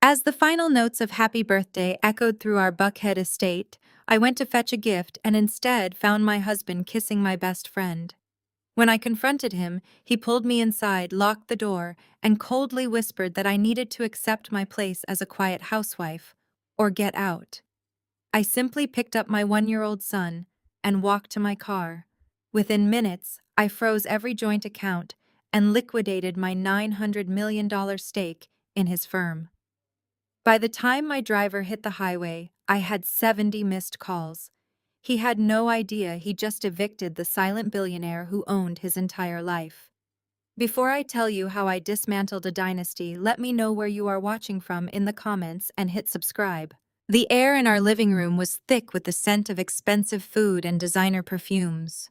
As the final notes of happy birthday echoed through our Buckhead estate, I went to fetch a gift and instead found my husband kissing my best friend. When I confronted him, he pulled me inside, locked the door, and coldly whispered that I needed to accept my place as a quiet housewife, or get out. I simply picked up my 1-year-old son and walked to my car. Within minutes, I froze every joint account and liquidated my $900 million stake in his firm. By the time my driver hit the highway, I had 70 missed calls. He had no idea he just evicted the silent billionaire who owned his entire life. Before I tell you how I dismantled a dynasty, let me know where you are watching from in the comments and hit subscribe. The air in our living room was thick with the scent of expensive food and designer perfumes.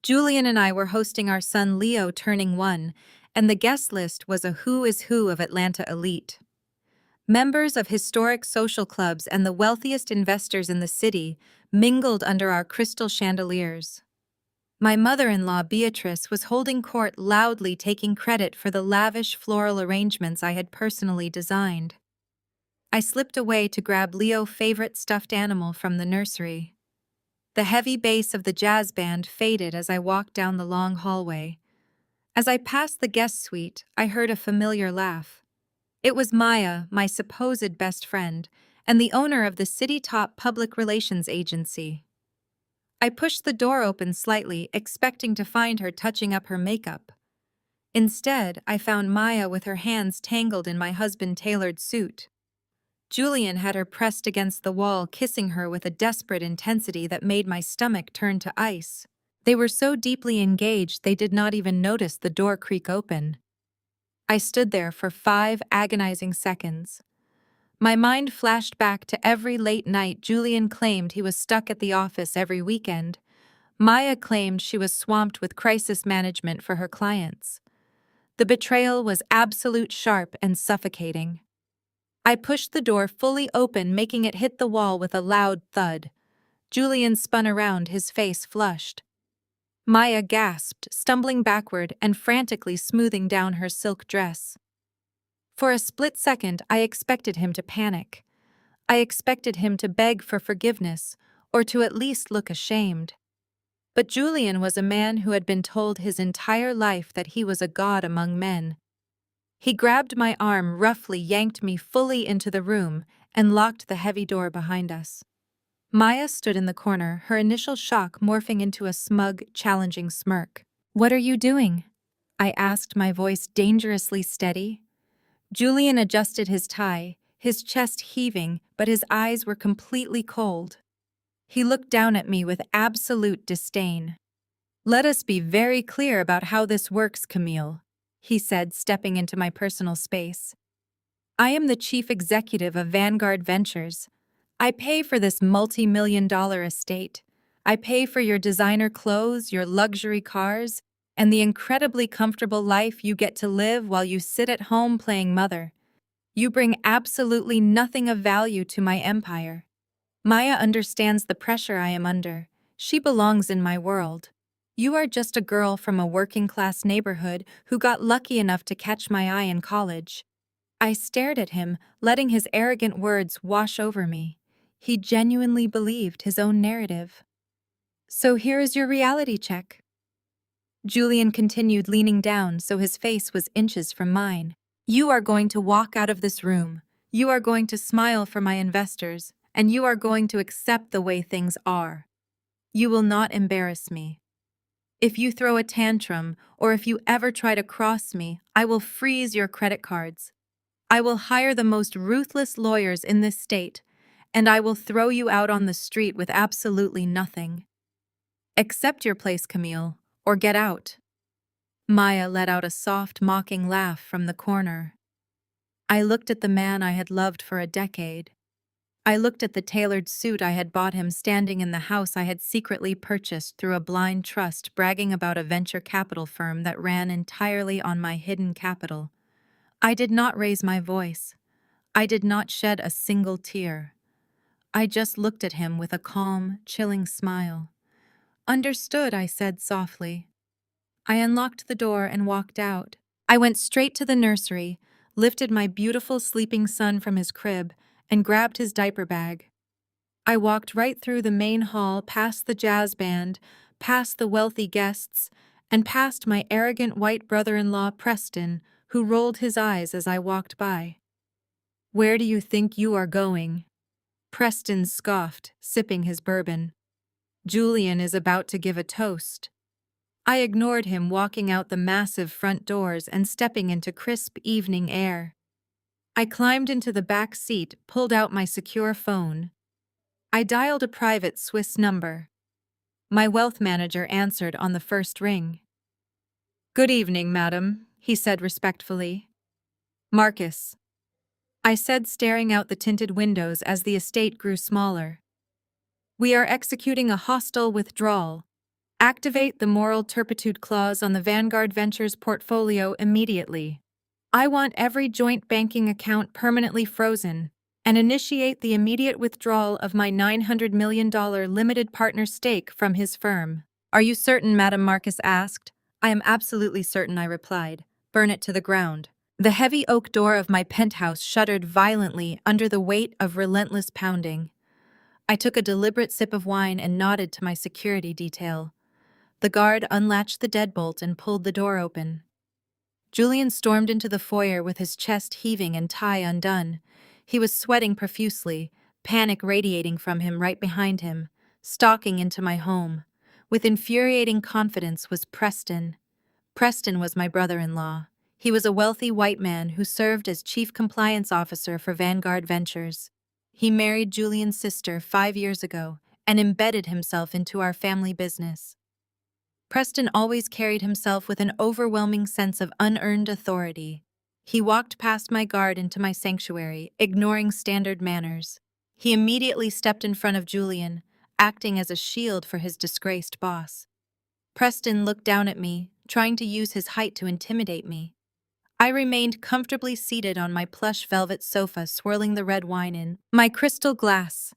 Julian and I were hosting our son Leo turning 1, and the guest list was a who is who of Atlanta elite. Members of historic social clubs and the wealthiest investors in the city mingled under our crystal chandeliers. My mother-in-law, Beatrice, was holding court, loudly taking credit for the lavish floral arrangements I had personally designed. I slipped away to grab Leo's favorite stuffed animal from the nursery. The heavy bass of the jazz band faded as I walked down the long hallway. As I passed the guest suite, I heard a familiar laugh. It was Maya, my supposed best friend, and the owner of the city-top public relations agency. I pushed the door open slightly, expecting to find her touching up her makeup. Instead, I found Maya with her hands tangled in my husband-tailored suit. Julian had her pressed against the wall, kissing her with a desperate intensity that made my stomach turn to ice. They were so deeply engaged they did not even notice the door creak open. I stood there for 5 agonizing seconds. My mind flashed back to every late night Julian claimed he was stuck at the office every weekend. Maya claimed she was swamped with crisis management for her clients. The betrayal was absolute, sharp, and suffocating. I pushed the door fully open, making it hit the wall with a loud thud. Julian spun around, his face flushed. Maya gasped, stumbling backward and frantically smoothing down her silk dress. For a split second, I expected him to panic. I expected him to beg for forgiveness, or to at least look ashamed. But Julian was a man who had been told his entire life that he was a god among men. He grabbed my arm, roughly yanked me fully into the room, and locked the heavy door behind us. Maya stood in the corner, her initial shock morphing into a smug, challenging smirk. "What are you doing?" I asked, my voice dangerously steady. Julian adjusted his tie, his chest heaving, but his eyes were completely cold. He looked down at me with absolute disdain. "Let us be very clear about how this works, Camille," he said, stepping into my personal space. "I am the chief executive of Vanguard Ventures. I pay for this multi-million-dollar estate. I pay for your designer clothes, your luxury cars, and the incredibly comfortable life you get to live while you sit at home playing mother. You bring absolutely nothing of value to my empire. Maya understands the pressure I am under. She belongs in my world. You are just a girl from a working-class neighborhood who got lucky enough to catch my eye in college." I stared at him, letting his arrogant words wash over me. He genuinely believed his own narrative. "So here is your reality check." Julian continued, leaning down so his face was inches from mine. "You are going to walk out of this room. You are going to smile for my investors, and you are going to accept the way things are. You will not embarrass me. If you throw a tantrum, or if you ever try to cross me, I will freeze your credit cards. I will hire the most ruthless lawyers in this state, and I will throw you out on the street with absolutely nothing. Accept your place, Camille, or get out." Maya let out a soft, mocking laugh from the corner. I looked at the man I had loved for a decade. I looked at the tailored suit I had bought him, standing in the house I had secretly purchased through a blind trust, bragging about a venture capital firm that ran entirely on my hidden capital. I did not raise my voice. I did not shed a single tear. I just looked at him with a calm, chilling smile. "Understood," I said softly. I unlocked the door and walked out. I went straight to the nursery, lifted my beautiful sleeping son from his crib, and grabbed his diaper bag. I walked right through the main hall, past the jazz band, past the wealthy guests, and past my arrogant white brother-in-law Preston, who rolled his eyes as I walked by. "Where do you think you are going?" Preston scoffed, sipping his bourbon. "Julian is about to give a toast." I ignored him, walking out the massive front doors and stepping into crisp evening air. I climbed into the back seat, pulled out my secure phone. I dialed a private Swiss number. My wealth manager answered on the first ring. "Good evening, madam," he said respectfully. "Marcus," I said, staring out the tinted windows as the estate grew smaller. "We are executing a hostile withdrawal. Activate the moral turpitude clause on the Vanguard Ventures portfolio immediately. I want every joint banking account permanently frozen, and initiate the immediate withdrawal of my $900 million limited partner stake from his firm." "Are you certain?" Madame Marcus asked. "I am absolutely certain," I replied. "Burn it to the ground." The heavy oak door of my penthouse shuddered violently under the weight of relentless pounding. I took a deliberate sip of wine and nodded to my security detail. The guard unlatched the deadbolt and pulled the door open. Julian stormed into the foyer with his chest heaving and tie undone. He was sweating profusely, panic radiating from him right behind him, stalking into my home. With infuriating confidence was Preston. Preston was my brother-in-law. He was a wealthy white man who served as chief compliance officer for Vanguard Ventures. He married Julian's sister 5 years ago and embedded himself into our family business. Preston always carried himself with an overwhelming sense of unearned authority. He walked past my guard into my sanctuary, ignoring standard manners. He immediately stepped in front of Julian, acting as a shield for his disgraced boss. Preston looked down at me, trying to use his height to intimidate me. I remained comfortably seated on my plush velvet sofa, swirling the red wine in my crystal glass.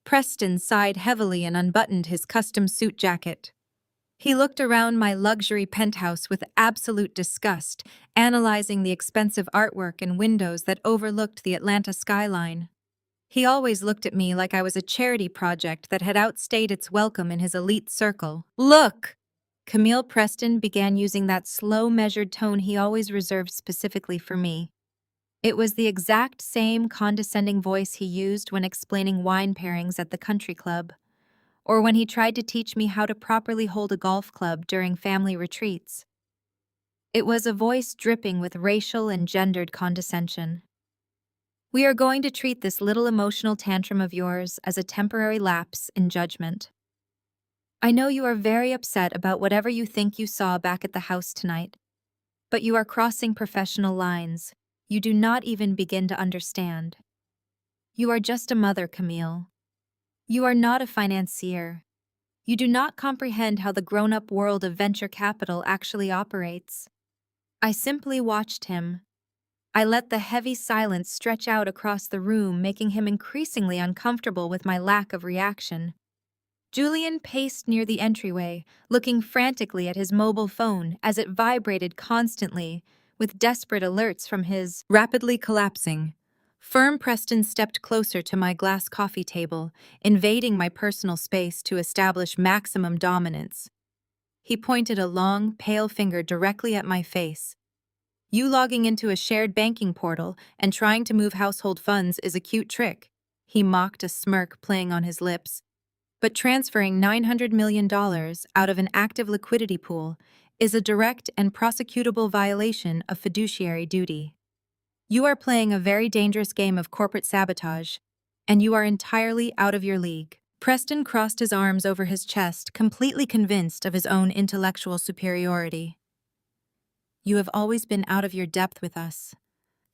Preston sighed heavily and unbuttoned his custom suit jacket. He looked around my luxury penthouse with absolute disgust, analyzing the expensive artwork and windows that overlooked the Atlanta skyline. He always looked at me like I was a charity project that had outstayed its welcome in his elite circle. "Look!" Camille Preston began using that slow, measured tone he always reserved specifically for me. It was the exact same condescending voice he used when explaining wine pairings at the country club, or when he tried to teach me how to properly hold a golf club during family retreats. It was a voice dripping with racial and gendered condescension. "We are going to treat this little emotional tantrum of yours as a temporary lapse in judgment. I know you are very upset about whatever you think you saw back at the house tonight, but you are crossing professional lines. You do not even begin to understand. You are just a mother, Camille. You are not a financier. You do not comprehend how the grown-up world of venture capital actually operates." I simply watched him. I let the heavy silence stretch out across the room, making him increasingly uncomfortable with my lack of reaction. Julian paced near the entryway, looking frantically at his mobile phone as it vibrated constantly, with desperate alerts from his rapidly collapsing firm. Preston stepped closer to my glass coffee table, invading my personal space to establish maximum dominance. He pointed a long, pale finger directly at my face. "You logging into a shared banking portal and trying to move household funds is a cute trick," he mocked, a smirk playing on his lips. "But transferring $900 million out of an active liquidity pool is a direct and prosecutable violation of fiduciary duty. You are playing a very dangerous game of corporate sabotage, and you are entirely out of your league." Preston crossed his arms over his chest, completely convinced of his own intellectual superiority. "You have always been out of your depth with us.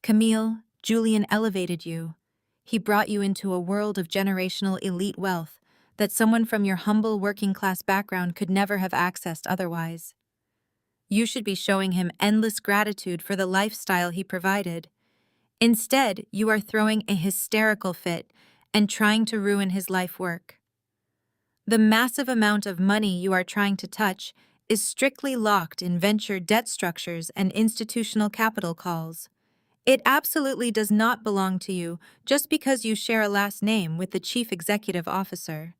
Camille, Julian elevated you. He brought you into a world of generational elite wealth that someone from your humble working-class background could never have accessed otherwise. You should be showing him endless gratitude for the lifestyle he provided. Instead, you are throwing a hysterical fit and trying to ruin his life work. The massive amount of money you are trying to touch is strictly locked in venture debt structures and institutional capital calls. It absolutely does not belong to you just because you share a last name with the chief executive officer.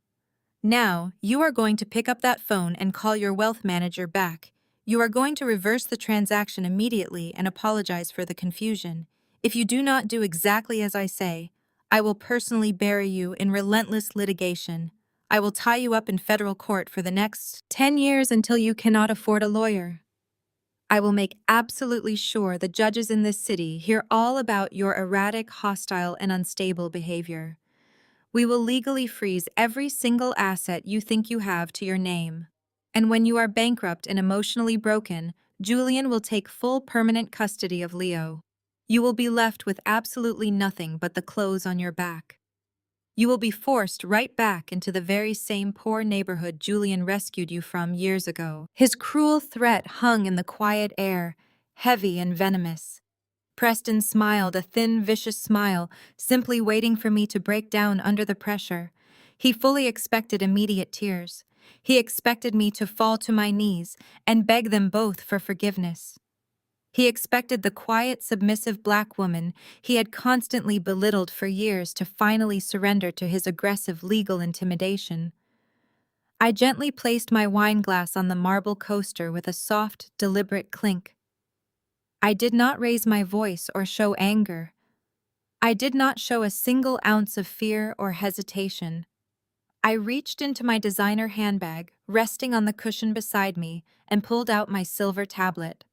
Now, you are going to pick up that phone and call your wealth manager back. You are going to reverse the transaction immediately and apologize for the confusion. If you do not do exactly as I say, I will personally bury you in relentless litigation. I will tie you up in federal court for the next 10 years until you cannot afford a lawyer. I will make absolutely sure the judges in this city hear all about your erratic, hostile, and unstable behavior. We will legally freeze every single asset you think you have to your name. And when you are bankrupt and emotionally broken, Julian will take full permanent custody of Leo. You will be left with absolutely nothing but the clothes on your back. You will be forced right back into the very same poor neighborhood Julian rescued you from years ago. His cruel threat hung in the quiet air, heavy and venomous. Preston smiled a thin, vicious smile, simply waiting for me to break down under the pressure. He fully expected immediate tears. He expected me to fall to my knees and beg them both for forgiveness. He expected the quiet, submissive black woman he had constantly belittled for years to finally surrender to his aggressive legal intimidation. I gently placed my wine glass on the marble coaster with a soft, deliberate clink. I did not raise my voice or show anger. I did not show a single ounce of fear or hesitation. I reached into my designer handbag, resting on the cushion beside me, and pulled out my silver tablet.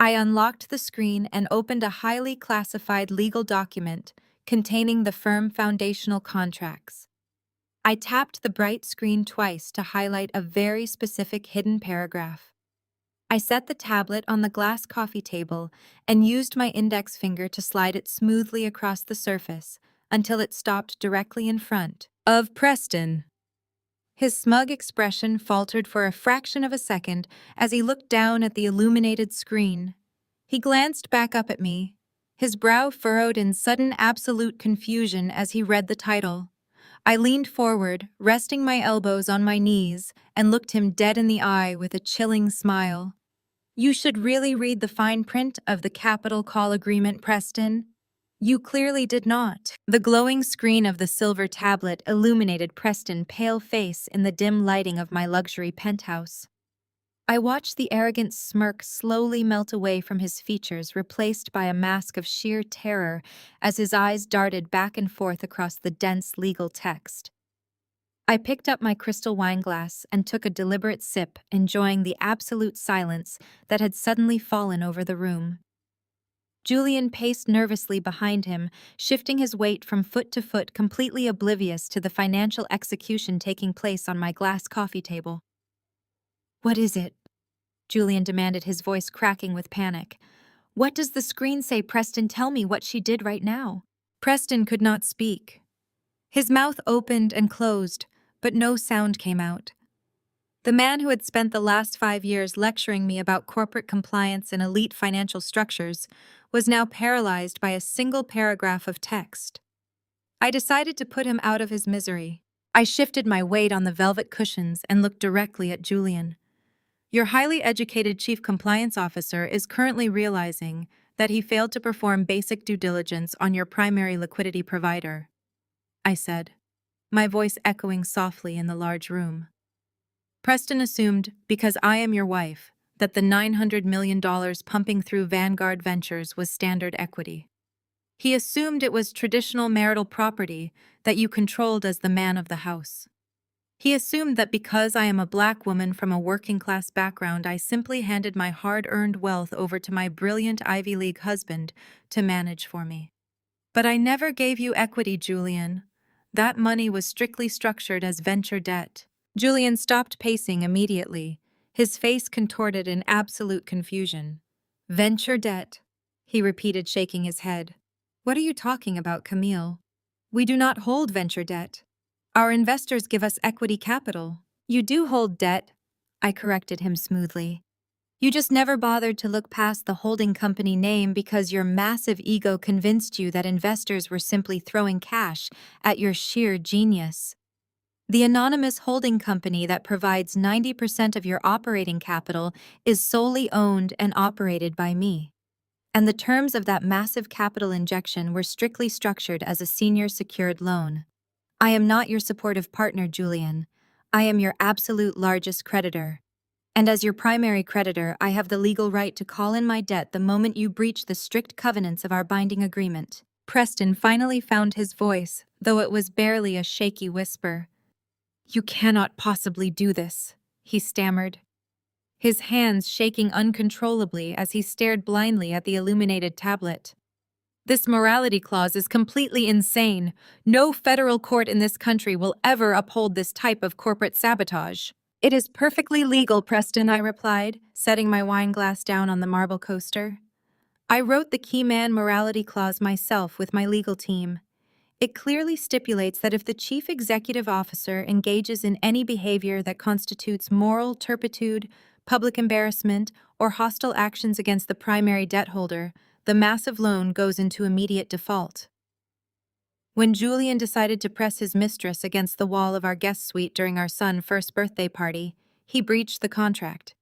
I unlocked the screen and opened a highly classified legal document containing the firm foundational contracts. I tapped the bright screen twice to highlight a very specific hidden paragraph. I set the tablet on the glass coffee table and used my index finger to slide it smoothly across the surface until it stopped directly in front of Preston. His smug expression faltered for a fraction of a second as he looked down at the illuminated screen. He glanced back up at me, his brow furrowed in sudden absolute confusion as he read the title. I leaned forward, resting my elbows on my knees, and looked him dead in the eye with a chilling smile. "You should really read the fine print of the capital call agreement, Preston. You clearly did not." The glowing screen of the silver tablet illuminated Preston's pale face in the dim lighting of my luxury penthouse. I watched the arrogant smirk slowly melt away from his features, replaced by a mask of sheer terror as his eyes darted back and forth across the dense legal text. I picked up my crystal wine glass and took a deliberate sip, enjoying the absolute silence that had suddenly fallen over the room. Julian paced nervously behind him, shifting his weight from foot to foot, completely oblivious to the financial execution taking place on my glass coffee table. "What is it?" Julian demanded, his voice cracking with panic. "What does the screen say, Preston? Tell me what she did right now." Preston could not speak. His mouth opened and closed, but no sound came out. The man who had spent the last 5 years lecturing me about corporate compliance and elite financial structures was now paralyzed by a single paragraph of text. I decided to put him out of his misery. I shifted my weight on the velvet cushions and looked directly at Julian. "Your highly educated chief compliance officer is currently realizing that he failed to perform basic due diligence on your primary liquidity provider," I said, my voice echoing softly in the large room. "Preston assumed, because I am your wife, that the $900 million pumping through Vanguard Ventures was standard equity. He assumed it was traditional marital property that you controlled as the man of the house. He assumed that because I am a black woman from a working-class background, I simply handed my hard-earned wealth over to my brilliant Ivy League husband to manage for me. But I never gave you equity, Julian. That money was strictly structured as venture debt." Julian stopped pacing immediately, his face contorted in absolute confusion. "Venture debt," he repeated, shaking his head. "What are you talking about, Camille? We do not hold venture debt. Our investors give us equity capital." "You do hold debt," I corrected him smoothly. "You just never bothered to look past the holding company name because your massive ego convinced you that investors were simply throwing cash at your sheer genius. The anonymous holding company that provides 90% of your operating capital is solely owned and operated by me. And the terms of that massive capital injection were strictly structured as a senior secured loan. I am not your supportive partner, Julian. I am your absolute largest creditor. And as your primary creditor, I have the legal right to call in my debt the moment you breach the strict covenants of our binding agreement. Preston finally found his voice, though it was barely a shaky whisper. You cannot possibly do this, he stammered, his hands shaking uncontrollably as he stared blindly at the illuminated tablet. This morality clause is completely insane. No federal court in this country will ever uphold this type of corporate sabotage. It is perfectly legal, Preston, I replied, setting my wine glass down on the marble coaster. I wrote the key man morality clause myself with my legal team. It clearly stipulates that if the chief executive officer engages in any behavior that constitutes moral turpitude, public embarrassment, or hostile actions against the primary debt holder, the massive loan goes into immediate default. When Julian decided to press his mistress against the wall of our guest suite during our son's first birthday party, he breached the contract.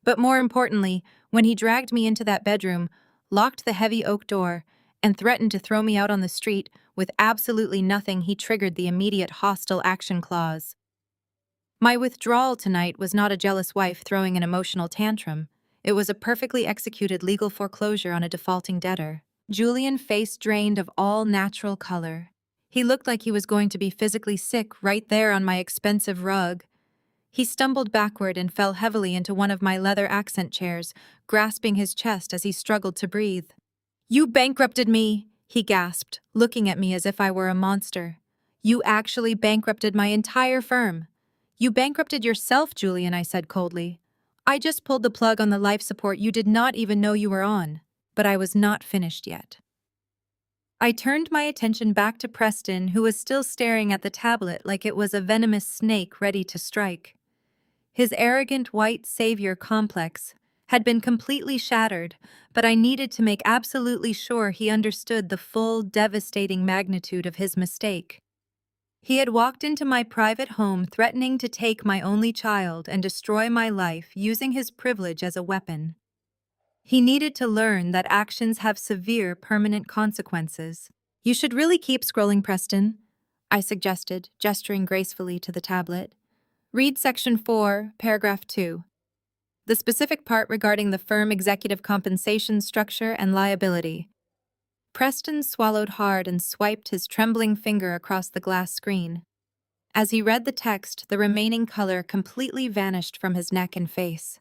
But more importantly, when he dragged me into that bedroom, locked the heavy oak door, and threatened to throw me out on the street with absolutely nothing, he triggered the immediate hostile action clause. My withdrawal tonight was not a jealous wife throwing an emotional tantrum. It was a perfectly executed legal foreclosure on a defaulting debtor. Julian's face drained of all natural color. He looked like he was going to be physically sick right there on my expensive rug. He stumbled backward and fell heavily into one of my leather accent chairs, grasping his chest as he struggled to breathe. You bankrupted me, he gasped, looking at me as if I were a monster. You actually bankrupted my entire firm. You bankrupted yourself, Julian, I said coldly. I just pulled the plug on the life support you did not even know you were on. But I was not finished yet. I turned my attention back to Preston, who was still staring at the tablet like it was a venomous snake ready to strike. His arrogant white savior complex had been completely shattered, but I needed to make absolutely sure he understood the full, devastating magnitude of his mistake. He had walked into my private home threatening to take my only child and destroy my life using his privilege as a weapon. He needed to learn that actions have severe, permanent consequences. You should really keep scrolling, Preston, I suggested, gesturing gracefully to the tablet. Read Section 4, Paragraph 2. The specific part regarding the firm executive compensation structure and liability. Preston swallowed hard and swiped his trembling finger across the glass screen. As he read the text, the remaining color completely vanished from his neck and face.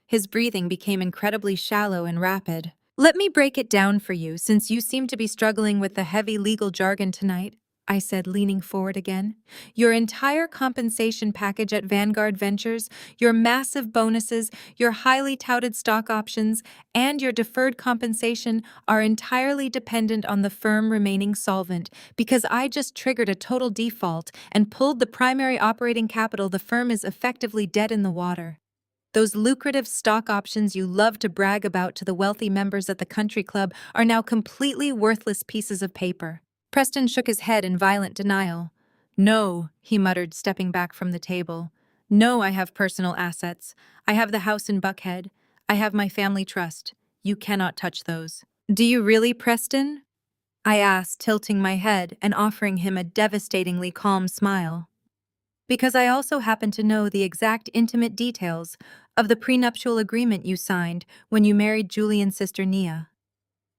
His breathing became incredibly shallow and rapid. Let me break it down for you, since you seem to be struggling with the heavy legal jargon tonight, I said, leaning forward again. Your entire compensation package at Vanguard Ventures, your massive bonuses, your highly touted stock options, and your deferred compensation are entirely dependent on the firm remaining solvent, because I just triggered a total default and pulled the primary operating capital. The firm is effectively dead in the water. Those lucrative stock options you love to brag about to the wealthy members at the country club are now completely worthless pieces of paper. Preston shook his head in violent denial. No, he muttered, stepping back from the table. No, I have personal assets. I have the house in Buckhead. I have my family trust. You cannot touch those. Do you really, Preston? I asked, tilting my head and offering him a devastatingly calm smile. Because I also happen to know the exact intimate details of the prenuptial agreement you signed when you married Julian's sister Nia.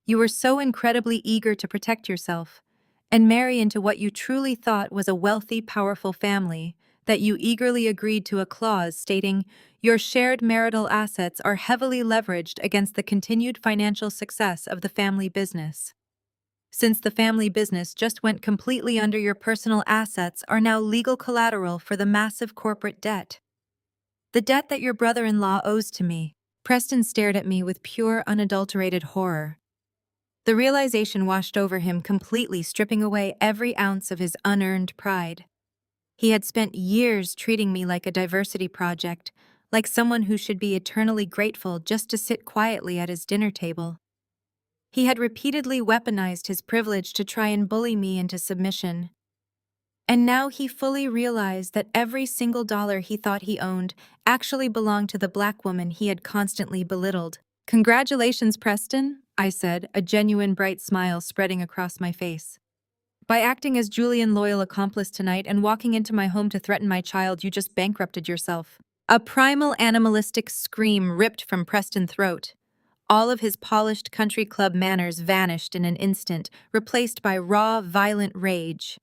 You were so incredibly eager to protect yourself and marry into what you truly thought was a wealthy, powerful family that you eagerly agreed to a clause stating your shared marital assets are heavily leveraged against the continued financial success of the family business. Since the family business just went completely under, your personal assets are now legal collateral for the massive corporate debt. The debt that your brother-in-law owes to me. Preston stared at me with pure, unadulterated horror. The realization washed over him completely, stripping away every ounce of his unearned pride. He had spent years treating me like a diversity project, like someone who should be eternally grateful just to sit quietly at his dinner table. He had repeatedly weaponized his privilege to try and bully me into submission. And now he fully realized that every single dollar he thought he owned actually belonged to the black woman he had constantly belittled. Congratulations, Preston, I said, a genuine bright smile spreading across my face. By acting as Julian loyal accomplice tonight and walking into my home to threaten my child, you just bankrupted yourself. A primal animalistic scream ripped from Preston's throat. All of his polished country club manners vanished in an instant, replaced by raw, violent rage.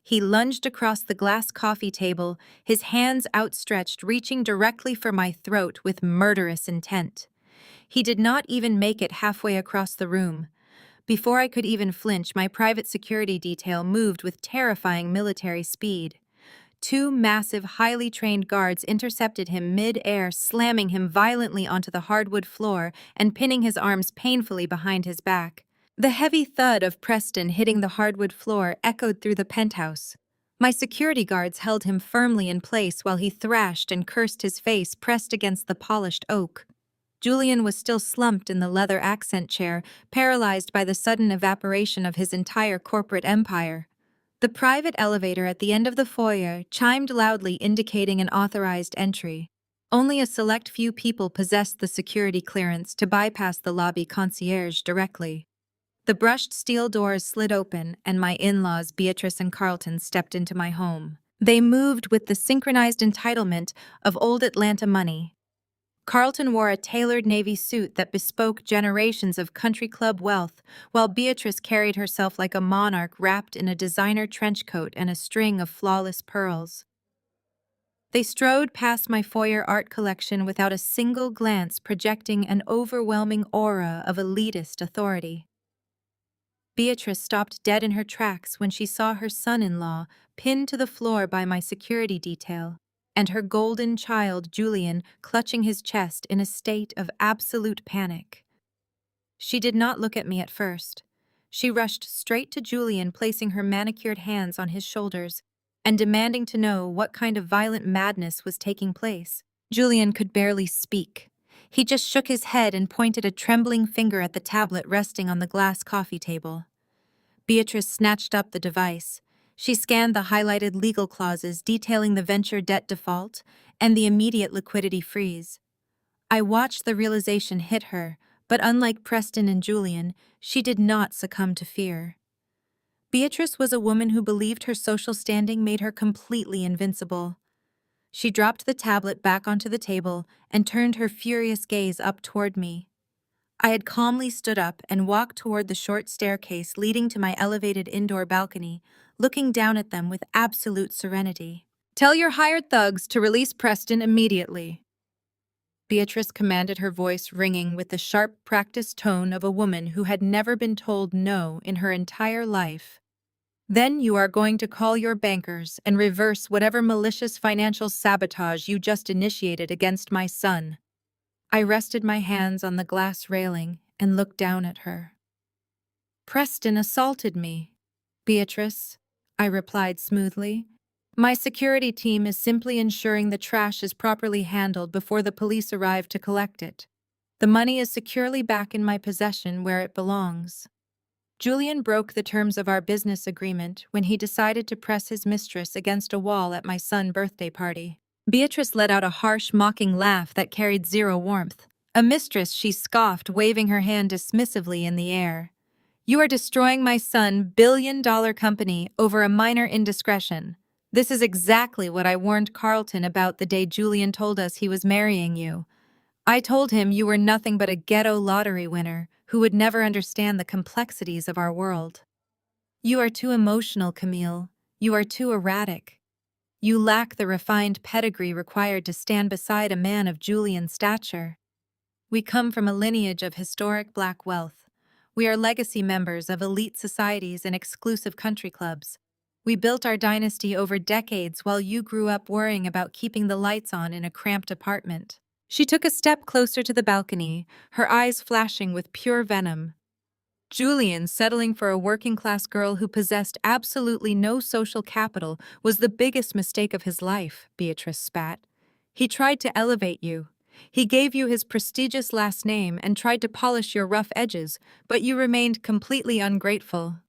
He lunged across the glass coffee table, his hands outstretched, reaching directly for my throat with murderous intent. He did not even make it halfway across the room. Before I could even flinch, my private security detail moved with terrifying military speed. Two massive, highly trained guards intercepted him mid-air, slamming him violently onto the hardwood floor and pinning his arms painfully behind his back. The heavy thud of Preston hitting the hardwood floor echoed through the penthouse. My security guards held him firmly in place while he thrashed and cursed, his face pressed against the polished oak. Julian was still slumped in the leather accent chair, paralyzed by the sudden evaporation of his entire corporate empire. The private elevator at the end of the foyer chimed loudly, indicating an authorized entry. Only a select few people possessed the security clearance to bypass the lobby concierge directly. The brushed steel doors slid open, and my in-laws Beatrice and Carlton stepped into my home. They moved with the synchronized entitlement of old Atlanta money. Carlton wore a tailored navy suit that bespoke generations of country club wealth, while Beatrice carried herself like a monarch wrapped in a designer trench coat and a string of flawless pearls. They strode past my foyer art collection without a single glance, projecting an overwhelming aura of elitist authority. Beatrice stopped dead in her tracks when she saw her son-in-law pinned to the floor by my security detail, and her golden child, Julian, clutching his chest in a state of absolute panic. She did not look at me at first. She rushed straight to Julian, placing her manicured hands on his shoulders and demanding to know what kind of violent madness was taking place. Julian could barely speak. He just shook his head and pointed a trembling finger at the tablet resting on the glass coffee table. Beatrice snatched up the device. She scanned the highlighted legal clauses detailing the venture debt default and the immediate liquidity freeze. I watched the realization hit her, but unlike Preston and Julian, she did not succumb to fear. Beatrice was a woman who believed her social standing made her completely invincible. She dropped the tablet back onto the table and turned her furious gaze up toward me. I had calmly stood up and walked toward the short staircase leading to my elevated indoor balcony, looking down at them with absolute serenity. "Tell your hired thugs to release Preston immediately," Beatrice commanded, her voice ringing with the sharp, practiced tone of a woman who had never been told no in her entire life. "Then you are going to call your bankers and reverse whatever malicious financial sabotage you just initiated against my son." I rested my hands on the glass railing and looked down at her. "Preston assaulted me, Beatrice," I replied smoothly. "My security team is simply ensuring the trash is properly handled before the police arrive to collect it. The money is securely back in my possession where it belongs." Julian broke the terms of our business agreement when he decided to press his mistress against a wall at my son's birthday party. Beatrice let out a harsh, mocking laugh that carried zero warmth. "A mistress," she scoffed, waving her hand dismissively in the air. "You are destroying my son's billion-dollar company over a minor indiscretion. This is exactly what I warned Carlton about the day Julian told us he was marrying you. I told him you were nothing but a ghetto lottery winner who would never understand the complexities of our world. You are too emotional, Camille. You are too erratic. You lack the refined pedigree required to stand beside a man of Julian's stature. We come from a lineage of historic black wealth. We are legacy members of elite societies and exclusive country clubs. We built our dynasty over decades while you grew up worrying about keeping the lights on in a cramped apartment." She took a step closer to the balcony, her eyes flashing with pure venom. "Julian settling for a working-class girl who possessed absolutely no social capital was the biggest mistake of his life," Beatrice spat. "He tried to elevate you. He gave you his prestigious last name and tried to polish your rough edges, but you remained completely ungrateful.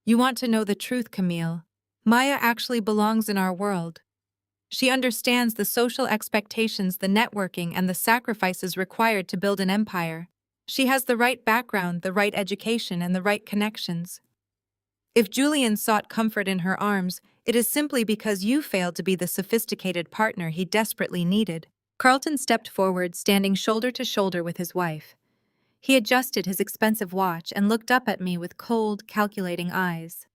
You want to know the truth, Camille? Maya actually belongs in our world. She understands the social expectations, the networking, and the sacrifices required to build an empire. She has the right background, the right education, and the right connections. If Julian sought comfort in her arms, it is simply because you failed to be the sophisticated partner he desperately needed. Carlton stepped forward, standing shoulder to shoulder with his wife. He adjusted his expensive watch and looked up at me with cold, calculating eyes.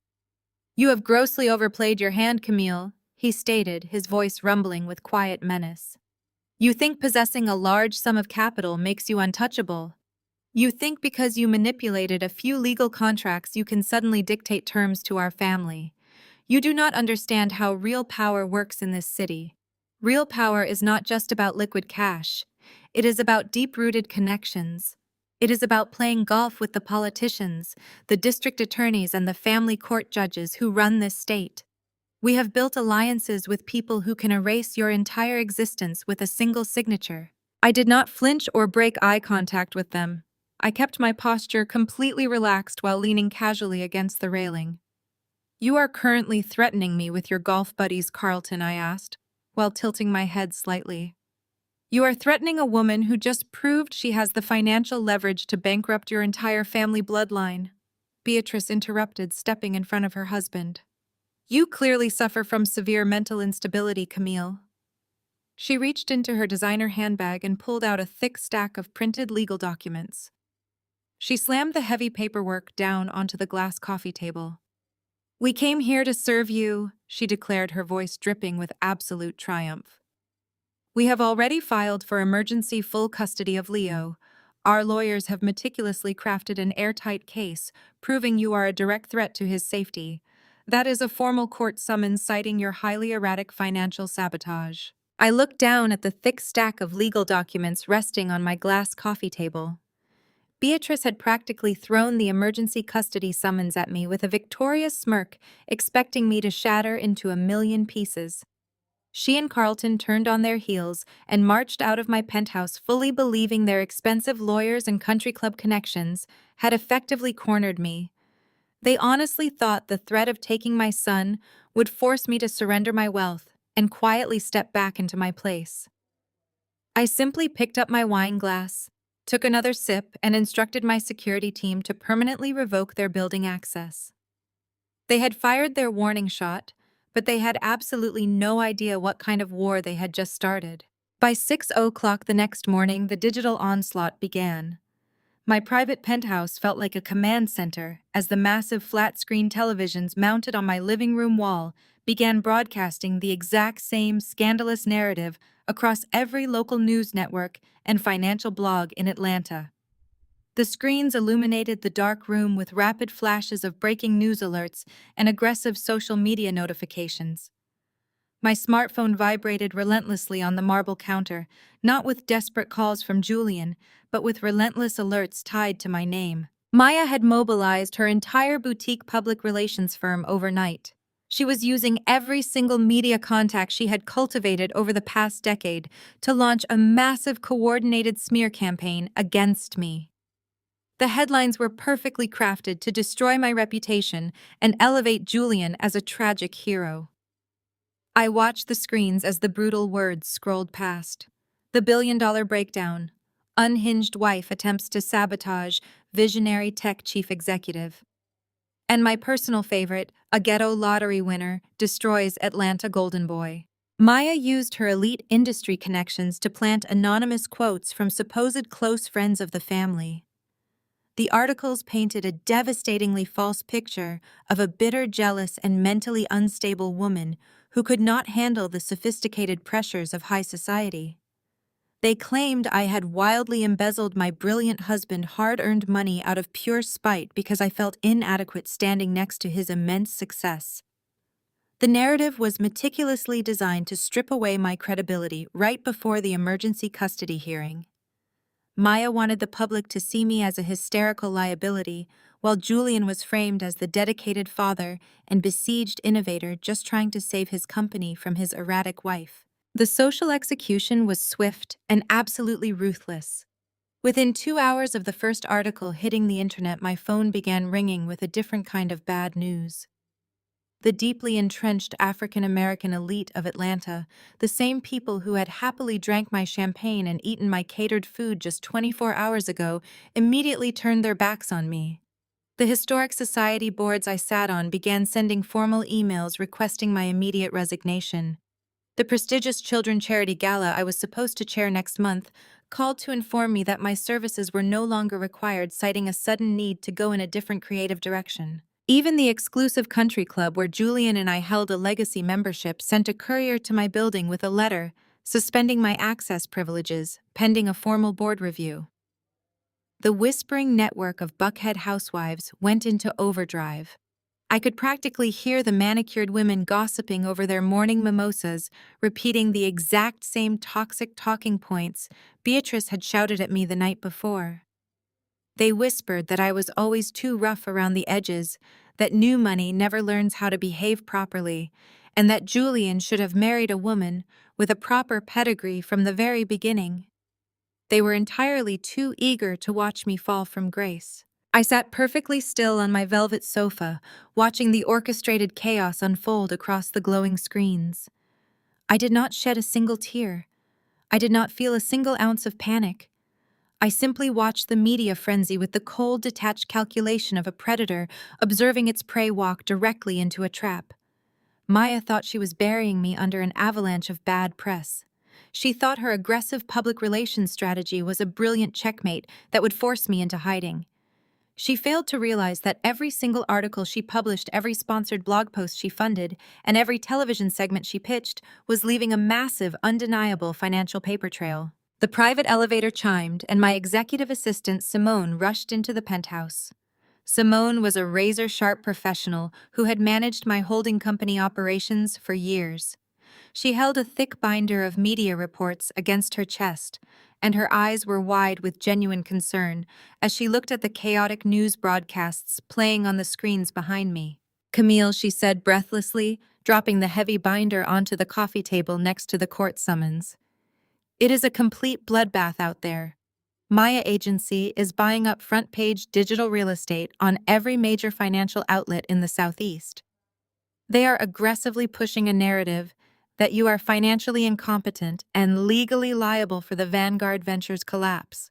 "You have grossly overplayed your hand, Camille," he stated, his voice rumbling with quiet menace. "You think possessing a large sum of capital makes you untouchable. You think because you manipulated a few legal contracts you can suddenly dictate terms to our family. You do not understand how real power works in this city. Real power is not just about liquid cash. It is about deep-rooted connections. It is about playing golf with the politicians, the district attorneys, and the family court judges who run this state. We have built alliances with people who can erase your entire existence with a single signature." I did not flinch or break eye contact with them. I kept my posture completely relaxed while leaning casually against the railing. "You are currently threatening me with your golf buddies, Carlton," I asked, while tilting my head slightly. "You are threatening a woman who just proved she has the financial leverage to bankrupt your entire family bloodline," Beatrice interrupted, stepping in front of her husband. "You clearly suffer from severe mental instability, Camille." She reached into her designer handbag and pulled out a thick stack of printed legal documents. She slammed the heavy paperwork down onto the glass coffee table. "We came here to serve you," she declared, her voice dripping with absolute triumph. "We have already filed for emergency full custody of Leo. Our lawyers have meticulously crafted an airtight case, proving you are a direct threat to his safety. That is a formal court summons citing your highly erratic financial sabotage." I looked down at the thick stack of legal documents resting on my glass coffee table. Beatrice had practically thrown the emergency custody summons at me with a victorious smirk, expecting me to shatter into a million pieces. She and Carlton turned on their heels and marched out of my penthouse, fully believing their expensive lawyers and country club connections had effectively cornered me. They honestly thought the threat of taking my son would force me to surrender my wealth and quietly step back into my place. I simply picked up my wine glass, took another sip, and instructed my security team to permanently revoke their building access. They had fired their warning shot, but they had absolutely no idea what kind of war they had just started. By 6 o'clock the next morning, the digital onslaught began. My private penthouse felt like a command center as the massive flat-screen televisions mounted on my living room wall began broadcasting the exact same scandalous narrative across every local news network and financial blog in Atlanta. The screens illuminated the dark room with rapid flashes of breaking news alerts and aggressive social media notifications. My smartphone vibrated relentlessly on the marble counter, not with desperate calls from Julian, but with relentless alerts tied to my name. Maya had mobilized her entire boutique public relations firm overnight. She was using every single media contact she had cultivated over the past decade to launch a massive coordinated smear campaign against me. The headlines were perfectly crafted to destroy my reputation and elevate Julian as a tragic hero. I watched the screens as the brutal words scrolled past. The billion-dollar breakdown. Unhinged wife attempts to sabotage visionary tech chief executive. And my personal favorite, a ghetto lottery winner, destroys Atlanta golden boy. Maya used her elite industry connections to plant anonymous quotes from supposed close friends of the family. The articles painted a devastatingly false picture of a bitter, jealous, and mentally unstable woman who could not handle the sophisticated pressures of high society. They claimed I had wildly embezzled my brilliant husband's hard-earned money out of pure spite because I felt inadequate standing next to his immense success. The narrative was meticulously designed to strip away my credibility right before the emergency custody hearing. Maya wanted the public to see me as a hysterical liability, while Julian was framed as the dedicated father and besieged innovator just trying to save his company from his erratic wife. The social execution was swift and absolutely ruthless. Within 2 hours of the first article hitting the internet, my phone began ringing with a different kind of bad news. The deeply entrenched African American elite of Atlanta, the same people who had happily drank my champagne and eaten my catered food just 24 hours ago, immediately turned their backs on me. The historic society boards I sat on began sending formal emails requesting my immediate resignation. The prestigious children charity gala I was supposed to chair next month called to inform me that my services were no longer required, citing a sudden need to go in a different creative direction. Even the exclusive country club where Julian and I held a legacy membership sent a courier to my building with a letter suspending my access privileges pending a formal board review. The whispering network of Buckhead housewives went into overdrive. I could practically hear the manicured women gossiping over their morning mimosas, repeating the exact same toxic talking points Beatrice had shouted at me the night before. They whispered that I was always too rough around the edges, that new money never learns how to behave properly, and that Julian should have married a woman with a proper pedigree from the very beginning. They were entirely too eager to watch me fall from grace. I sat perfectly still on my velvet sofa, watching the orchestrated chaos unfold across the glowing screens. I did not shed a single tear. I did not feel a single ounce of panic. I simply watched the media frenzy with the cold, detached calculation of a predator observing its prey walk directly into a trap. Maya thought she was burying me under an avalanche of bad press. She thought her aggressive public relations strategy was a brilliant checkmate that would force me into hiding. She failed to realize that every single article she published, every sponsored blog post she funded, and every television segment she pitched was leaving a massive, undeniable financial paper trail. The private elevator chimed, and my executive assistant, Simone, rushed into the penthouse. Simone was a razor-sharp professional who had managed my holding company operations for years. She held a thick binder of media reports against her chest, and her eyes were wide with genuine concern as she looked at the chaotic news broadcasts playing on the screens behind me. "Camille," she said breathlessly, dropping the heavy binder onto the coffee table next to the court summons. "It is a complete bloodbath out there. Maya Agency is buying up front-page digital real estate on every major financial outlet in the Southeast. They are aggressively pushing a narrative that you are financially incompetent and legally liable for the Vanguard Ventures collapse.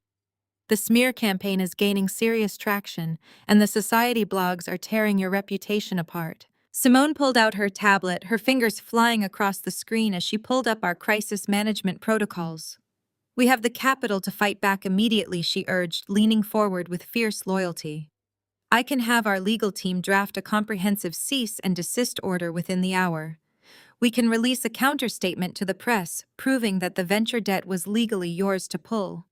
The smear campaign is gaining serious traction, and the society blogs are tearing your reputation apart." Simone pulled out her tablet, her fingers flying across the screen as she pulled up our crisis management protocols. "We have the capital to fight back immediately," she urged, leaning forward with fierce loyalty. "I can have our legal team draft a comprehensive cease and desist order within the hour. We can release a counterstatement to the press, proving that the venture debt was legally yours to pull.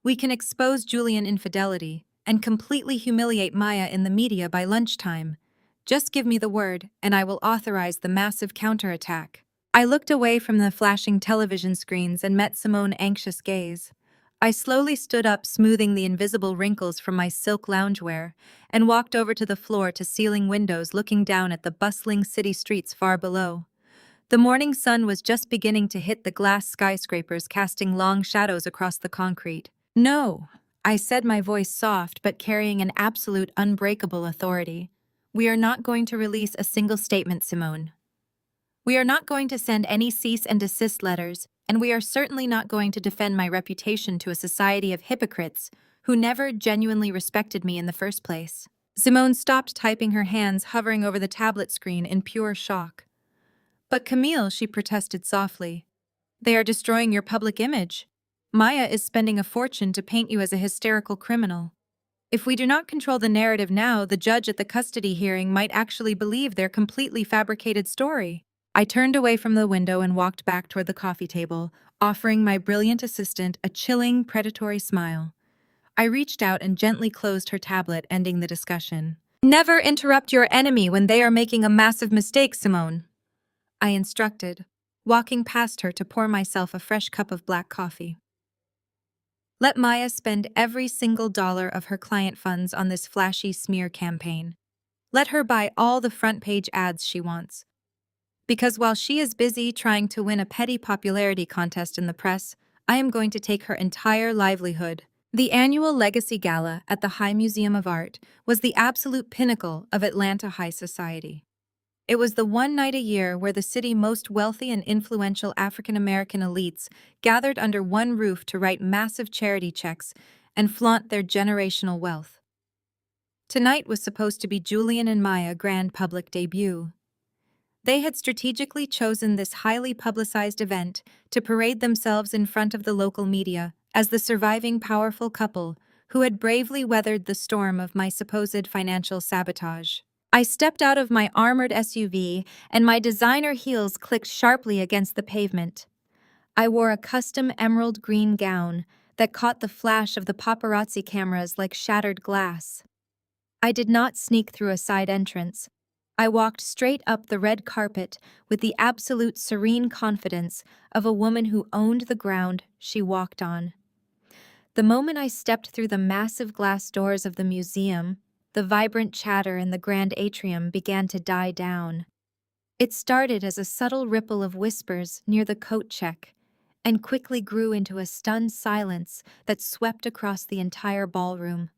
We can expose Julian infidelity and completely humiliate Maya in the media by lunchtime. Just give me the word, and I will authorize the massive counterattack." I looked away from the flashing television screens and met Simone's anxious gaze. I slowly stood up, smoothing the invisible wrinkles from my silk loungewear, and walked over to the floor-to-ceiling windows looking down at the bustling city streets far below. The morning sun was just beginning to hit the glass skyscrapers, casting long shadows across the concrete. "No," I said, my voice soft but carrying an absolute unbreakable authority. "We are not going to release a single statement, Simone. We are not going to send any cease and desist letters, and we are certainly not going to defend my reputation to a society of hypocrites who never genuinely respected me in the first place." Simone stopped typing, her hands hovering over the tablet screen in pure shock. "But Camille," she protested softly, "they are destroying your public image. Maya is spending a fortune to paint you as a hysterical criminal. If we do not control the narrative now, the judge at the custody hearing might actually believe their completely fabricated story." I turned away from the window and walked back toward the coffee table, offering my brilliant assistant a chilling, predatory smile. I reached out and gently closed her tablet, ending the discussion. "Never interrupt your enemy when they are making a massive mistake, Simone," I instructed, walking past her to pour myself a fresh cup of black coffee. "Let Maya spend every single dollar of her client funds on this flashy smear campaign. Let her buy all the front-page ads she wants. Because while she is busy trying to win a petty popularity contest in the press, I am going to take her entire livelihood." The annual Legacy Gala at the High Museum of Art was the absolute pinnacle of Atlanta high society. It was the one night a year where the city's most wealthy and influential African American elites gathered under one roof to write massive charity checks and flaunt their generational wealth. Tonight was supposed to be Julian and Maya grand public debut. They had strategically chosen this highly publicized event to parade themselves in front of the local media as the surviving powerful couple who had bravely weathered the storm of my supposed financial sabotage. I stepped out of my armored SUV and my designer heels clicked sharply against the pavement. I wore a custom emerald green gown that caught the flash of the paparazzi cameras like shattered glass. I did not sneak through a side entrance. I walked straight up the red carpet with the absolute serene confidence of a woman who owned the ground she walked on. The moment I stepped through the massive glass doors of the museum, the vibrant chatter in the grand atrium began to die down. It started as a subtle ripple of whispers near the coat check and quickly grew into a stunned silence that swept across the entire ballroom.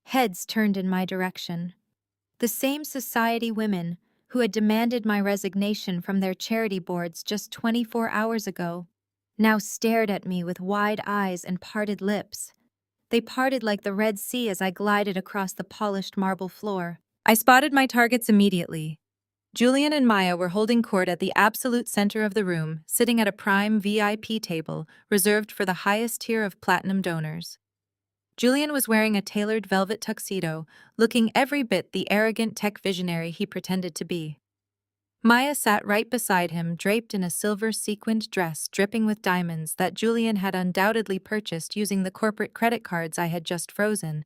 Heads turned in my direction. The same society women who had demanded my resignation from their charity boards just 24 hours ago now stared at me with wide eyes and parted lips. They parted like the Red Sea as I glided across the polished marble floor. I spotted my targets immediately. Julian and Maya were holding court at the absolute center of the room, sitting at a prime VIP table reserved for the highest tier of platinum donors. Julian was wearing a tailored velvet tuxedo, looking every bit the arrogant tech visionary he pretended to be. Maya sat right beside him, draped in a silver sequined dress dripping with diamonds that Julian had undoubtedly purchased using the corporate credit cards I had just frozen.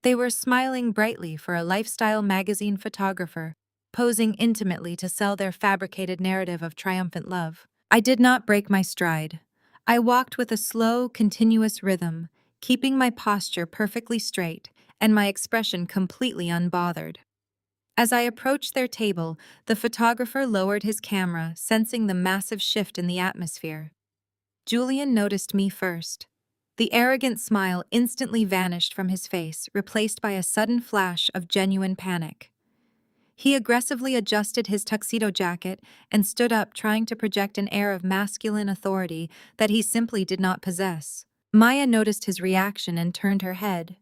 They were smiling brightly for a lifestyle magazine photographer, posing intimately to sell their fabricated narrative of triumphant love. I did not break my stride. I walked with a slow, continuous rhythm, keeping my posture perfectly straight and my expression completely unbothered. As I approached their table, the photographer lowered his camera, sensing the massive shift in the atmosphere. Julian noticed me first. The arrogant smile instantly vanished from his face, replaced by a sudden flash of genuine panic. He aggressively adjusted his tuxedo jacket and stood up, trying to project an air of masculine authority that he simply did not possess. Maya noticed his reaction and turned her head.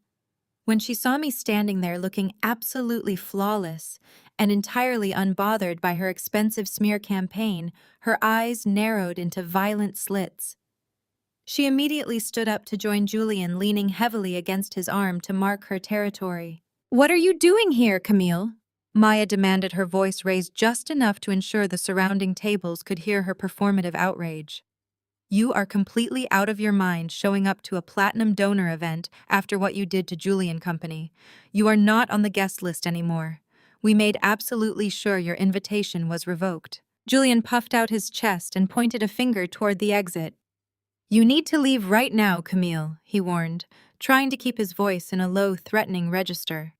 When she saw me standing there looking absolutely flawless and entirely unbothered by her expensive smear campaign, her eyes narrowed into violent slits. She immediately stood up to join Julian, leaning heavily against his arm to mark her territory. "What are you doing here, Camille?" Maya demanded, her voice raised just enough to ensure the surrounding tables could hear her performative outrage. "You are completely out of your mind showing up to a platinum donor event after what you did to Julian Company. You are not on the guest list anymore. We made absolutely sure your invitation was revoked." Julian puffed out his chest and pointed a finger toward the exit. "You need to leave right now, Camille," he warned, trying to keep his voice in a low, threatening register.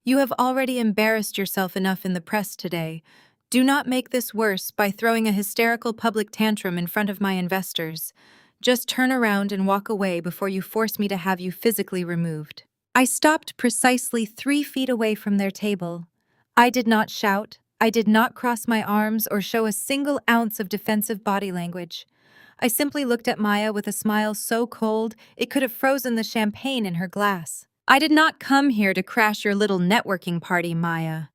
"You have already embarrassed yourself enough in the press today. Do not make this worse by throwing a hysterical public tantrum in front of my investors. Just turn around and walk away before you force me to have you physically removed." I stopped precisely 3 feet away from their table. I did not shout, I did not cross my arms or show a single ounce of defensive body language. I simply looked at Maya with a smile so cold it could have frozen the champagne in her glass. "I did not come here to crash your little networking party, Maya,"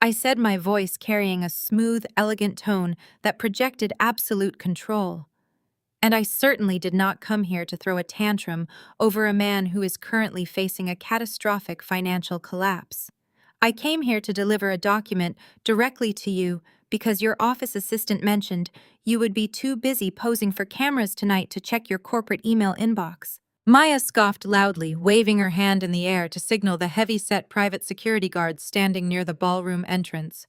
I said, my voice carrying a smooth, elegant tone that projected absolute control. "And I certainly did not come here to throw a tantrum over a man who is currently facing a catastrophic financial collapse. I came here to deliver a document directly to you because your office assistant mentioned you would be too busy posing for cameras tonight to check your corporate email inbox." Maya scoffed loudly, waving her hand in the air to signal the heavy-set private security guards standing near the ballroom entrance.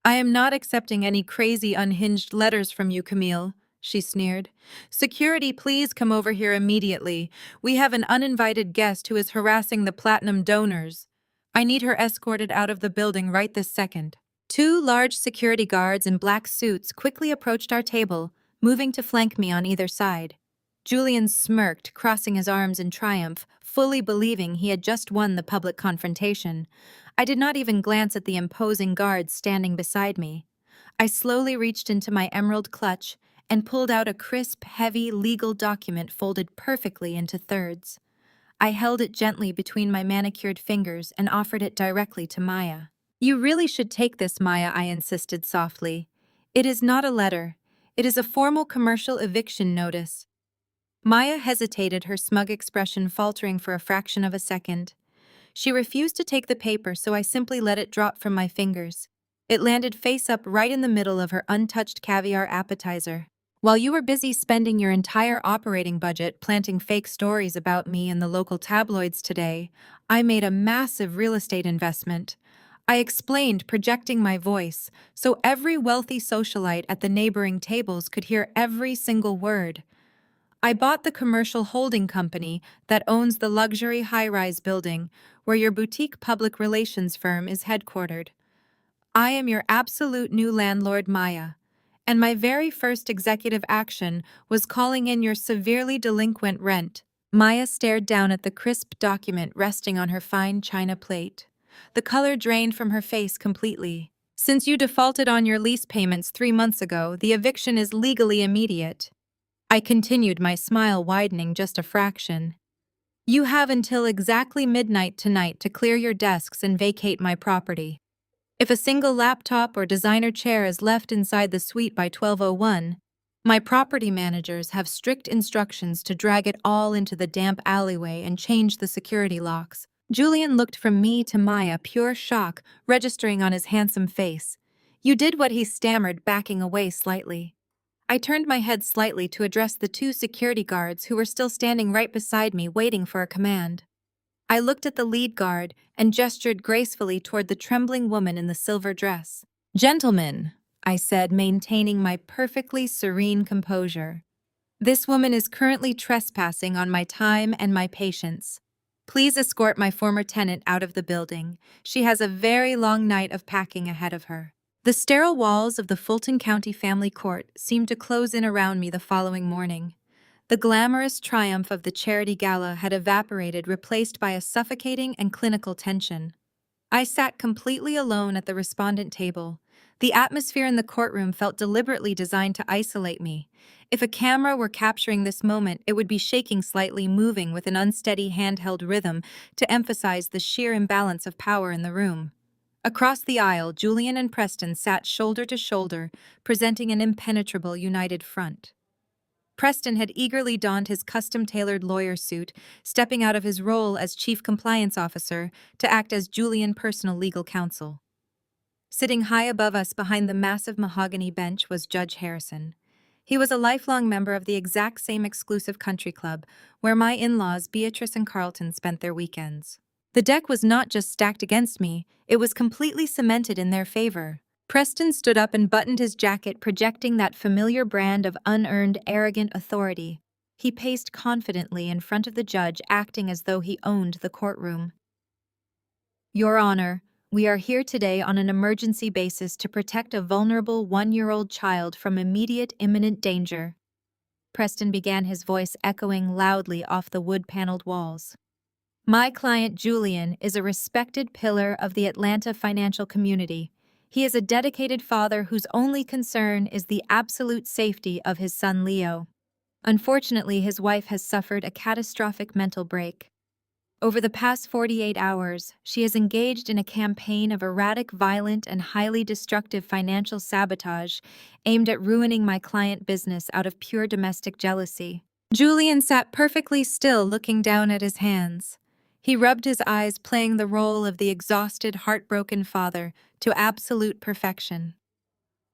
"I am not accepting any crazy, unhinged letters from you, Camille," she sneered. "Security, please come over here immediately. We have an uninvited guest who is harassing the platinum donors. I need her escorted out of the building right this second." 2 large security guards in black suits quickly approached our table, moving to flank me on either side. Julian smirked, crossing his arms in triumph, fully believing he had just won the public confrontation. I did not even glance at the imposing guards standing beside me. I slowly reached into my emerald clutch and pulled out a crisp, heavy legal document folded perfectly into thirds. I held it gently between my manicured fingers and offered it directly to Maya. "You really should take this, Maya," I insisted softly. "It is not a letter. It is a formal commercial eviction notice." Maya hesitated, her smug expression faltering for a fraction of a second. She refused to take the paper, so I simply let it drop from my fingers. It landed face up right in the middle of her untouched caviar appetizer. "While you were busy spending your entire operating budget planting fake stories about me in the local tabloids today, I made a massive real estate investment." I explained, projecting my voice, so every wealthy socialite at the neighboring tables could hear every single word. "I bought the commercial holding company that owns the luxury high-rise building where your boutique public relations firm is headquartered. I am your absolute new landlord, Maya. And my very first executive action was calling in your severely delinquent rent." Maya stared down at the crisp document resting on her fine china plate. The color drained from her face completely. "Since you defaulted on your lease payments 3 months ago, the eviction is legally immediate." I continued, my smile widening just a fraction. "You have until exactly midnight tonight to clear your desks and vacate my property. If a single laptop or designer chair is left inside the suite by 12:01, my property managers have strict instructions to drag it all into the damp alleyway and change the security locks." Julian looked from me to Maya, pure shock registering on his handsome face. "You did what?" he stammered, backing away slightly. I turned my head slightly to address the two security guards who were still standing right beside me, waiting for a command. I looked at the lead guard and gestured gracefully toward the trembling woman in the silver dress. "Gentlemen," I said, maintaining my perfectly serene composure, "this woman is currently trespassing on my time and my patience. Please escort my former tenant out of the building. She has a very long night of packing ahead of her." The sterile walls of the Fulton County Family Court seemed to close in around me the following morning. The glamorous triumph of the charity gala had evaporated, replaced by a suffocating and clinical tension. I sat completely alone at the respondent table. The atmosphere in the courtroom felt deliberately designed to isolate me. If a camera were capturing this moment, it would be shaking slightly, moving with an unsteady handheld rhythm to emphasize the sheer imbalance of power in the room. Across the aisle, Julian and Preston sat shoulder to shoulder, presenting an impenetrable united front. Preston had eagerly donned his custom-tailored lawyer suit, stepping out of his role as Chief Compliance Officer to act as Julian's personal legal counsel. Sitting high above us behind the massive mahogany bench was Judge Harrison. He was a lifelong member of the exact same exclusive country club where my in-laws Beatrice and Carlton spent their weekends. The deck was not just stacked against me, it was completely cemented in their favor. Preston stood up and buttoned his jacket, projecting that familiar brand of unearned, arrogant authority. He paced confidently in front of the judge, acting as though he owned the courtroom. "Your Honor, we are here today on an emergency basis to protect a vulnerable 1-year-old child from immediate, imminent danger." Preston began, his voice echoing loudly off the wood-paneled walls. "My client, Julian, is a respected pillar of the Atlanta financial community. He is a dedicated father whose only concern is the absolute safety of his son Leo. Unfortunately, his wife has suffered a catastrophic mental break. Over the past 48 hours, she has engaged in a campaign of erratic, violent, and highly destructive financial sabotage aimed at ruining my client's business out of pure domestic jealousy." Julian sat perfectly still, looking down at his hands. He rubbed his eyes, playing the role of the exhausted, heartbroken father to absolute perfection.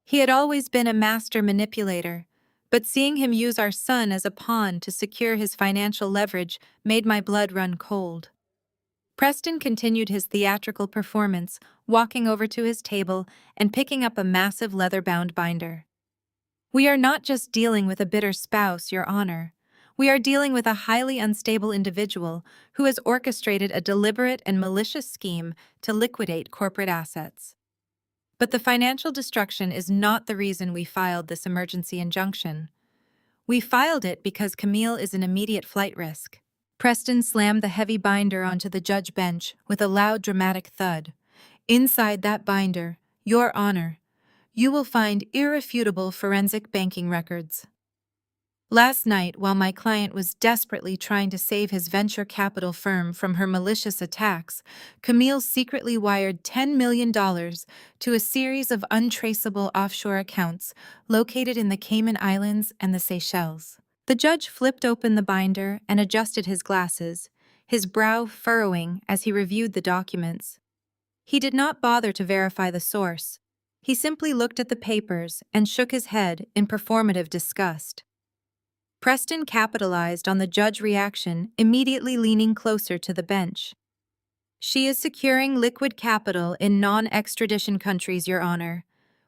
He had always been a master manipulator, but seeing him use our son as a pawn to secure his financial leverage made my blood run cold. Preston continued his theatrical performance, walking over to his table and picking up a massive leather-bound binder. "We are not just dealing with a bitter spouse, Your Honor. We are dealing with a highly unstable individual who has orchestrated a deliberate and malicious scheme to liquidate corporate assets. But the financial destruction is not the reason we filed this emergency injunction. We filed it because Camille is an immediate flight risk. Preston slammed the heavy binder onto the judge bench with a loud, dramatic thud. Inside that binder, Your Honor, you will find irrefutable forensic banking records. Last night, while my client was desperately trying to save his venture capital firm from her malicious attacks, Camille secretly wired $10 million to a series of untraceable offshore accounts located in the Cayman Islands and the Seychelles. The judge flipped open the binder and adjusted his glasses, his brow furrowing as he reviewed the documents. He did not bother to verify the source. He simply looked at the papers and shook his head in performative disgust. Preston capitalized on the judge's reaction, immediately leaning closer to the bench. She is securing liquid capital in non-extradition countries, Your Honor.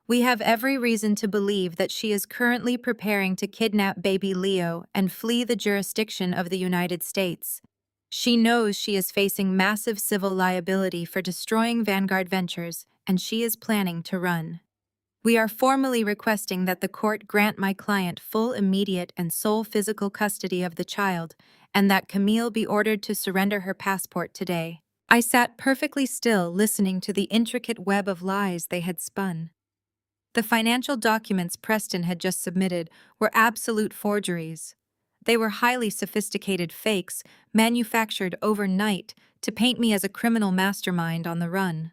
We have every reason to believe that she is currently preparing to kidnap baby Leo and flee the jurisdiction of the United States. She knows she is facing massive civil liability for destroying Vanguard Ventures, and she is planning to run. We are formally requesting that the court grant my client full, immediate, and sole physical custody of the child, and that Camille be ordered to surrender her passport today. I sat perfectly still, listening to the intricate web of lies they had spun. The financial documents Preston had just submitted were absolute forgeries. They were highly sophisticated fakes, manufactured overnight to paint me as a criminal mastermind on the run.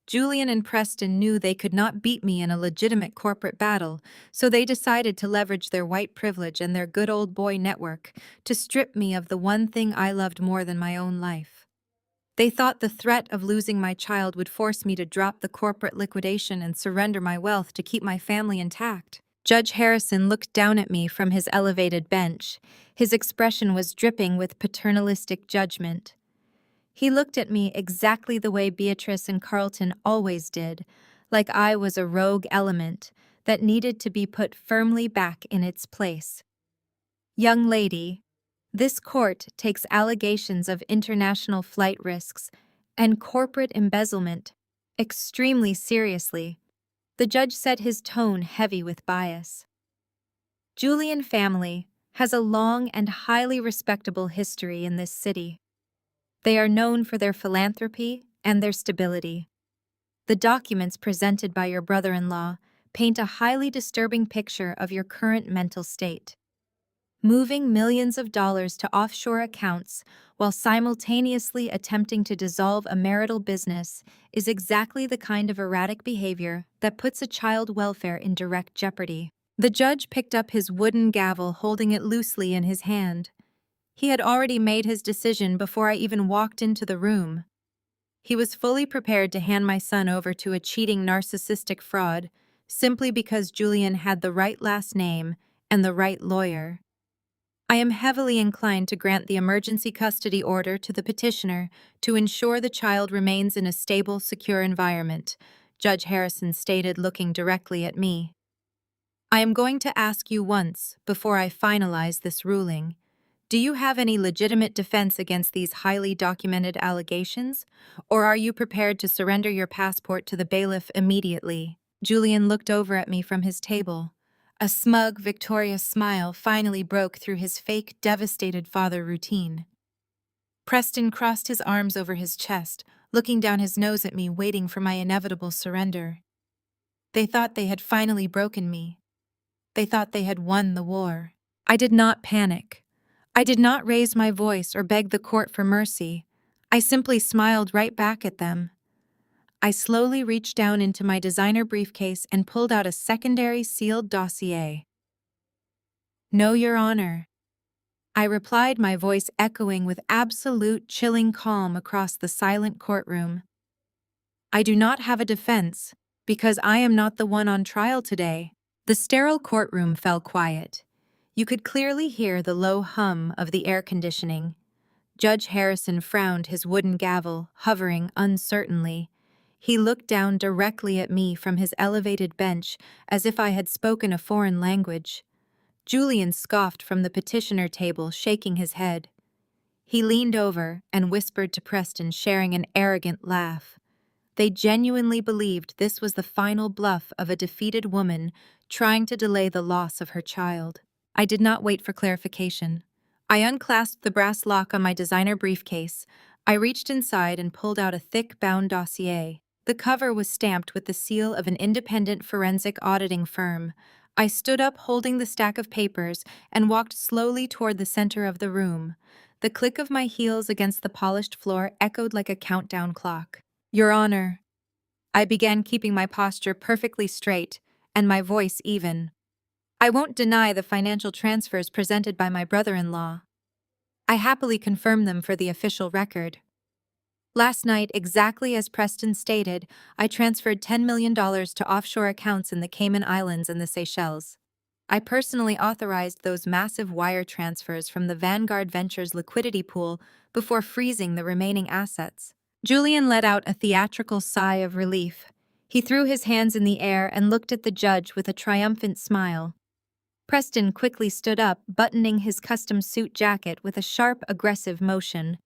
Julian and Preston knew they could not beat me in a legitimate corporate battle, so they decided to leverage their white privilege and their good old boy network to strip me of the one thing I loved more than my own life. They thought the threat of losing my child would force me to drop the corporate liquidation and surrender my wealth to keep my family intact. Judge Harrison looked down at me from his elevated bench. His expression was dripping with paternalistic judgment. He looked at me exactly the way Beatrice and Carlton always did, like I was a rogue element that needed to be put firmly back in its place. Young lady, this court takes allegations of international flight risks and corporate embezzlement extremely seriously. The judge said, his tone heavy with bias. Julian family has a long and highly respectable history in this city. They are known for their philanthropy and their stability. The documents presented by your brother-in-law paint a highly disturbing picture of your current mental state. Moving millions of dollars to offshore accounts while simultaneously attempting to dissolve a marital business is exactly the kind of erratic behavior that puts a child's welfare in direct jeopardy. The judge picked up his wooden gavel, holding it loosely in his hand. He had already made his decision before I even walked into the room. He was fully prepared to hand my son over to a cheating narcissistic fraud simply because Julian had the right last name and the right lawyer. I am heavily inclined to grant the emergency custody order to the petitioner to ensure the child remains in a stable, secure environment, Judge Harrison stated, looking directly at me. I am going to ask you once before I finalize this ruling. Do you have any legitimate defense against these highly documented allegations, or are you prepared to surrender your passport to the bailiff immediately? Julian looked over at me from his table. A smug, victorious smile finally broke through his fake, devastated father routine. Preston crossed his arms over his chest, looking down his nose at me, waiting for my inevitable surrender. They thought they had finally broken me. They thought they had won the war. I did not panic. I did not raise my voice or beg the court for mercy. I simply smiled right back at them. I slowly reached down into my designer briefcase and pulled out a secondary sealed dossier. No, Your Honor, I replied, my voice echoing with absolute chilling calm across the silent courtroom. I do not have a defense, because I am not the one on trial today. The sterile courtroom fell quiet. You could clearly hear the low hum of the air conditioning. Judge Harrison frowned, his wooden gavel hovering uncertainly. He looked down directly at me from his elevated bench as if I had spoken a foreign language. Julian scoffed from the petitioner table, shaking his head. He leaned over and whispered to Preston, sharing an arrogant laugh. They genuinely believed this was the final bluff of a defeated woman trying to delay the loss of her child. I did not wait for clarification. I unclasped the brass lock on my designer briefcase. I reached inside and pulled out a thick bound dossier. The cover was stamped with the seal of an independent forensic auditing firm. I stood up holding the stack of papers and walked slowly toward the center of the room. The click of my heels against the polished floor echoed like a countdown clock. Your Honor. I began keeping my posture perfectly straight and my voice even. I won't deny the financial transfers presented by my brother-in-law. I happily confirm them for the official record. Last night, exactly as Preston stated, I transferred $10 million to offshore accounts in the Cayman Islands and the Seychelles. I personally authorized those massive wire transfers from the Vanguard Ventures liquidity pool before freezing the remaining assets. Julian let out a theatrical sigh of relief. He threw his hands in the air and looked at the judge with a triumphant smile. Preston quickly stood up, buttoning his custom suit jacket with a sharp, aggressive motion.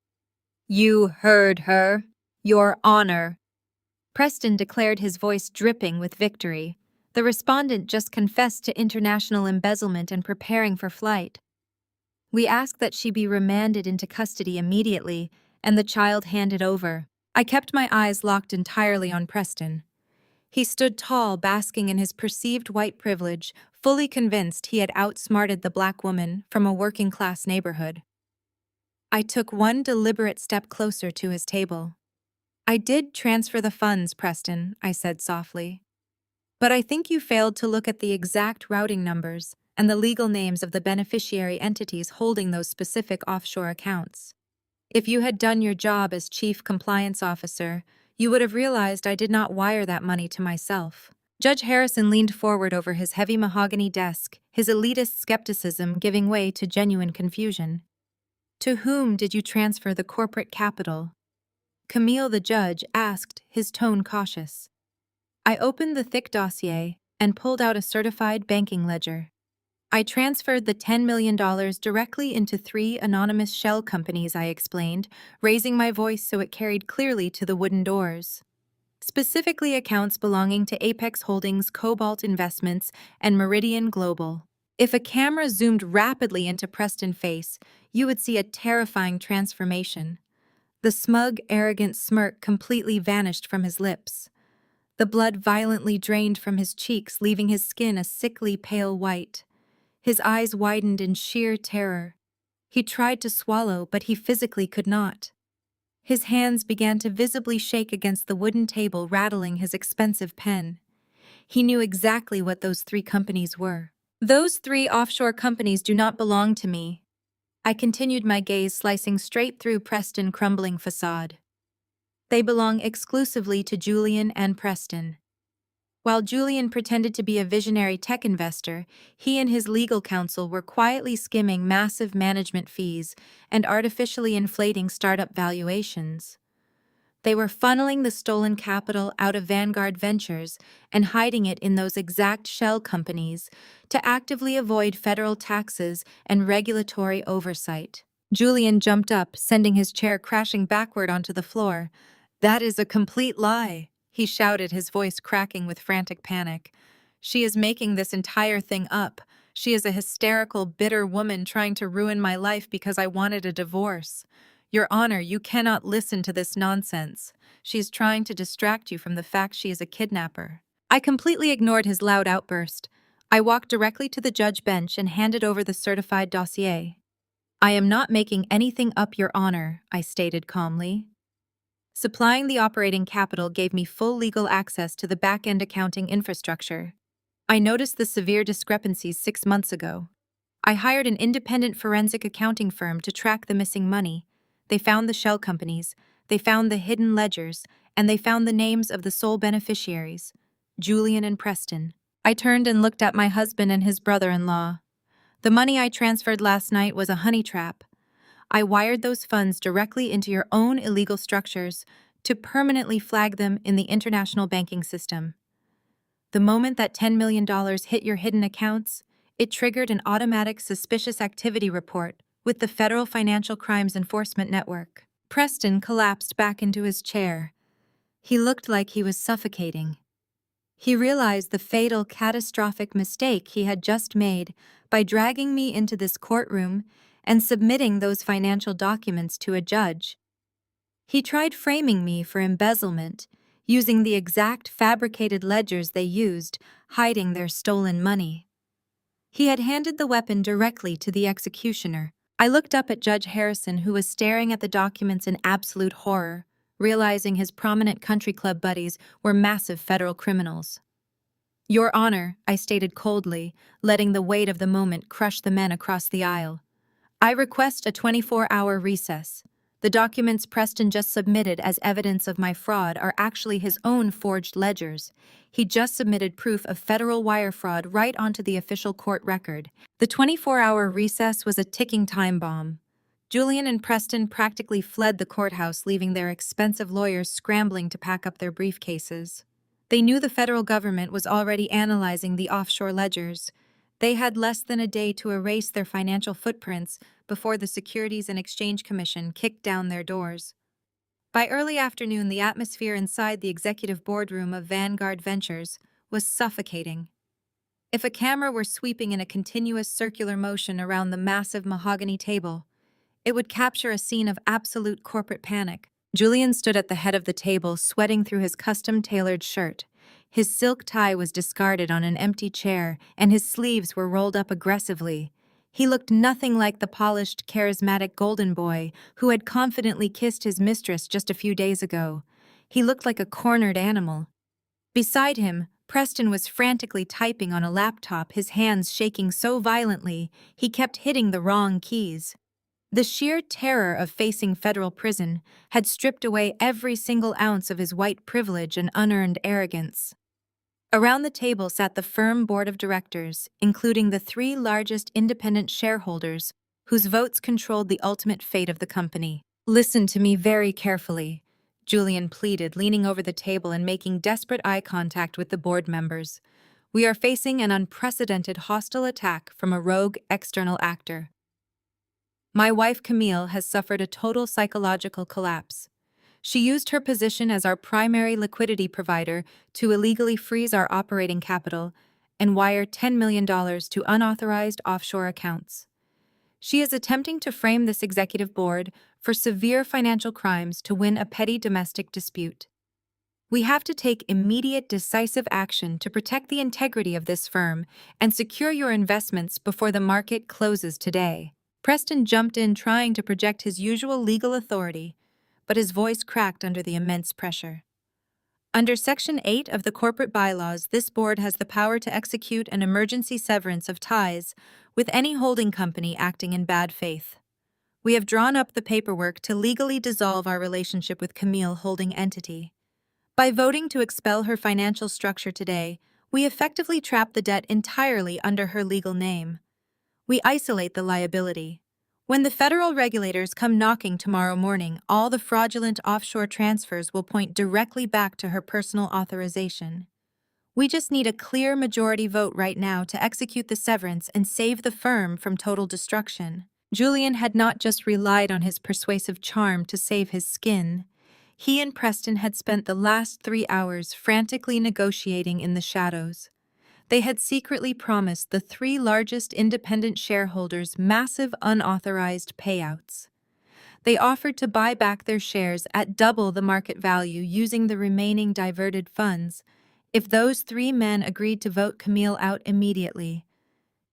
You heard her, Your Honor. Preston declared, his voice dripping with victory. The respondent just confessed to international embezzlement and preparing for flight. We ask that she be remanded into custody immediately and the child handed over. I kept my eyes locked entirely on Preston. He stood tall, basking in his perceived white privilege, fully convinced he had outsmarted the black woman from a working-class neighborhood. I took one deliberate step closer to his table. I did transfer the funds, Preston, I said softly. But I think you failed to look at the exact routing numbers and the legal names of the beneficiary entities holding those specific offshore accounts. If you had done your job as Chief Compliance Officer, you would have realized I did not wire that money to myself. Judge Harrison leaned forward over his heavy mahogany desk, his elitist skepticism giving way to genuine confusion. To whom did you transfer the corporate capital? Camille, the judge, asked, his tone cautious. I opened the thick dossier and pulled out a certified banking ledger. I transferred the $10 million directly into 3 anonymous shell companies, I explained, raising my voice so it carried clearly to the wooden doors. Specifically accounts belonging to Apex Holdings, Cobalt Investments, and Meridian Global. If a camera zoomed rapidly into Preston's face, you would see a terrifying transformation. The smug, arrogant smirk completely vanished from his lips. The blood violently drained from his cheeks, leaving his skin a sickly pale white. His eyes widened in sheer terror. He tried to swallow, but he physically could not. His hands began to visibly shake against the wooden table, rattling his expensive pen. He knew exactly what those 3 companies were. Those 3 offshore companies do not belong to me. I continued, my gaze slicing straight through Preston's crumbling facade. They belong exclusively to Julian and Preston. While Julian pretended to be a visionary tech investor, he and his legal counsel were quietly skimming massive management fees and artificially inflating startup valuations. They were funneling the stolen capital out of Vanguard Ventures and hiding it in those exact shell companies to actively avoid federal taxes and regulatory oversight. Julian jumped up, sending his chair crashing backward onto the floor. That is a complete lie, he shouted, his voice cracking with frantic panic. She is making this entire thing up. She is a hysterical, bitter woman trying to ruin my life because I wanted a divorce. Your Honor, you cannot listen to this nonsense. She is trying to distract you from the fact she is a kidnapper. I completely ignored his loud outburst. I walked directly to the judge bench and handed over the certified dossier. I am not making anything up, Your Honor, I stated calmly. Supplying the operating capital gave me full legal access to the back-end accounting infrastructure. I noticed the severe discrepancies 6 months ago. I hired an independent forensic accounting firm to track the missing money. They found the shell companies, they found the hidden ledgers, and they found the names of the sole beneficiaries, Julian and Preston. I turned and looked at my husband and his brother-in-law. The money I transferred last night was a honey trap. I wired those funds directly into your own illegal structures to permanently flag them in the international banking system. The moment that $10 million hit your hidden accounts, it triggered an automatic suspicious activity report with the Federal Financial Crimes Enforcement Network. Preston collapsed back into his chair. He looked like he was suffocating. He realized the fatal, catastrophic mistake he had just made by dragging me into this courtroom and submitting those financial documents to a judge. He tried framing me for embezzlement, using the exact fabricated ledgers they used, hiding their stolen money. He had handed the weapon directly to the executioner. I looked up at Judge Harrison, who was staring at the documents in absolute horror, realizing his prominent country club buddies were massive federal criminals. "Your Honor," I stated coldly, letting the weight of the moment crush the men across the aisle. "I request a 24-hour recess. The documents Preston just submitted as evidence of my fraud are actually his own forged ledgers. He just submitted proof of federal wire fraud right onto the official court record." The 24-hour recess was a ticking time bomb. Julian and Preston practically fled the courthouse, leaving their expensive lawyers scrambling to pack up their briefcases. They knew the federal government was already analyzing the offshore ledgers. They had less than a day to erase their financial footprints before the Securities and Exchange Commission kicked down their doors. By early afternoon, the atmosphere inside the executive boardroom of Vanguard Ventures was suffocating. If a camera were sweeping in a continuous circular motion around the massive mahogany table, it would capture a scene of absolute corporate panic. Julian stood at the head of the table, sweating through his custom-tailored shirt. His silk tie was discarded on an empty chair, and his sleeves were rolled up aggressively. He looked nothing like the polished, charismatic golden boy who had confidently kissed his mistress just a few days ago. He looked like a cornered animal. Beside him, Preston was frantically typing on a laptop, his hands shaking so violently he kept hitting the wrong keys. The sheer terror of facing federal prison had stripped away every single ounce of his white privilege and unearned arrogance. Around the table sat the firm board of directors, including the three largest independent shareholders, whose votes controlled the ultimate fate of the company. "Listen to me very carefully," Julian pleaded, leaning over the table and making desperate eye contact with the board members. "We are facing an unprecedented hostile attack from a rogue external actor. My wife Camille has suffered a total psychological collapse. She used her position as our primary liquidity provider to illegally freeze our operating capital and wire $10 million to unauthorized offshore accounts. She is attempting to frame this executive board for severe financial crimes to win a petty domestic dispute. We have to take immediate, decisive action to protect the integrity of this firm and secure your investments before the market closes today." Preston jumped in, trying to project his usual legal authority, but his voice cracked under the immense pressure. "Under Section 8 of the corporate bylaws, this board has the power to execute an emergency severance of ties with any holding company acting in bad faith. We have drawn up the paperwork to legally dissolve our relationship with Camille Holding Entity. By voting to expel her financial structure today, we effectively trap the debt entirely under her legal name. We isolate the liability. When the federal regulators come knocking tomorrow morning, all the fraudulent offshore transfers will point directly back to her personal authorization. We just need a clear majority vote right now to execute the severance and save the firm from total destruction." Julian had not just relied on his persuasive charm to save his skin. He and Preston had spent the last 3 hours frantically negotiating in the shadows. They had secretly promised the three largest independent shareholders massive unauthorized payouts. They offered to buy back their shares at double the market value using the remaining diverted funds if those three men agreed to vote Camille out immediately.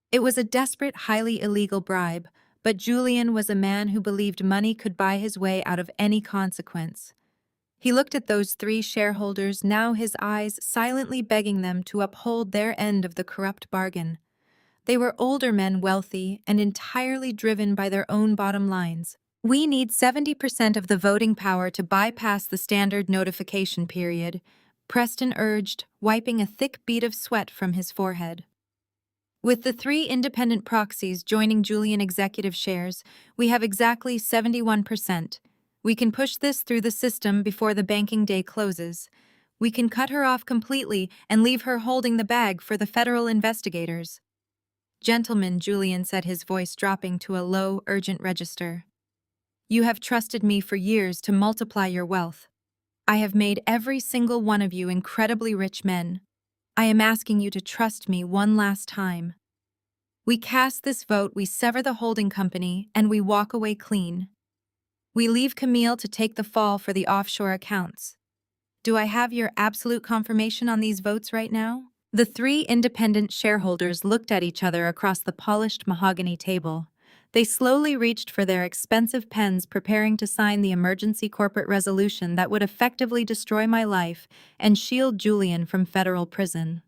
It was a desperate, highly illegal bribe, but Julian was a man who believed money could buy his way out of any consequence. He looked at those three shareholders, now his eyes silently begging them to uphold their end of the corrupt bargain. They were older men, wealthy, and entirely driven by their own bottom lines. "We need 70% of the voting power to bypass the standard notification period," Preston urged, wiping a thick bead of sweat from his forehead. "With the three independent proxies joining Julian executive shares, we have exactly 71%. We can push this through the system before the banking day closes. We can cut her off completely and leave her holding the bag for the federal investigators." "Gentlemen," Julian said, his voice dropping to a low, urgent register. "You have trusted me for years to multiply your wealth. I have made every single one of you incredibly rich men. I am asking you to trust me one last time. We cast this vote, we sever the holding company, and we walk away clean. We leave Camille to take the fall for the offshore accounts. Do I have your absolute confirmation on these votes right now? The three independent shareholders looked at each other across the polished mahogany table. They slowly reached for their expensive pens, preparing to sign the emergency corporate resolution that would effectively destroy my life and shield Julian from federal prison.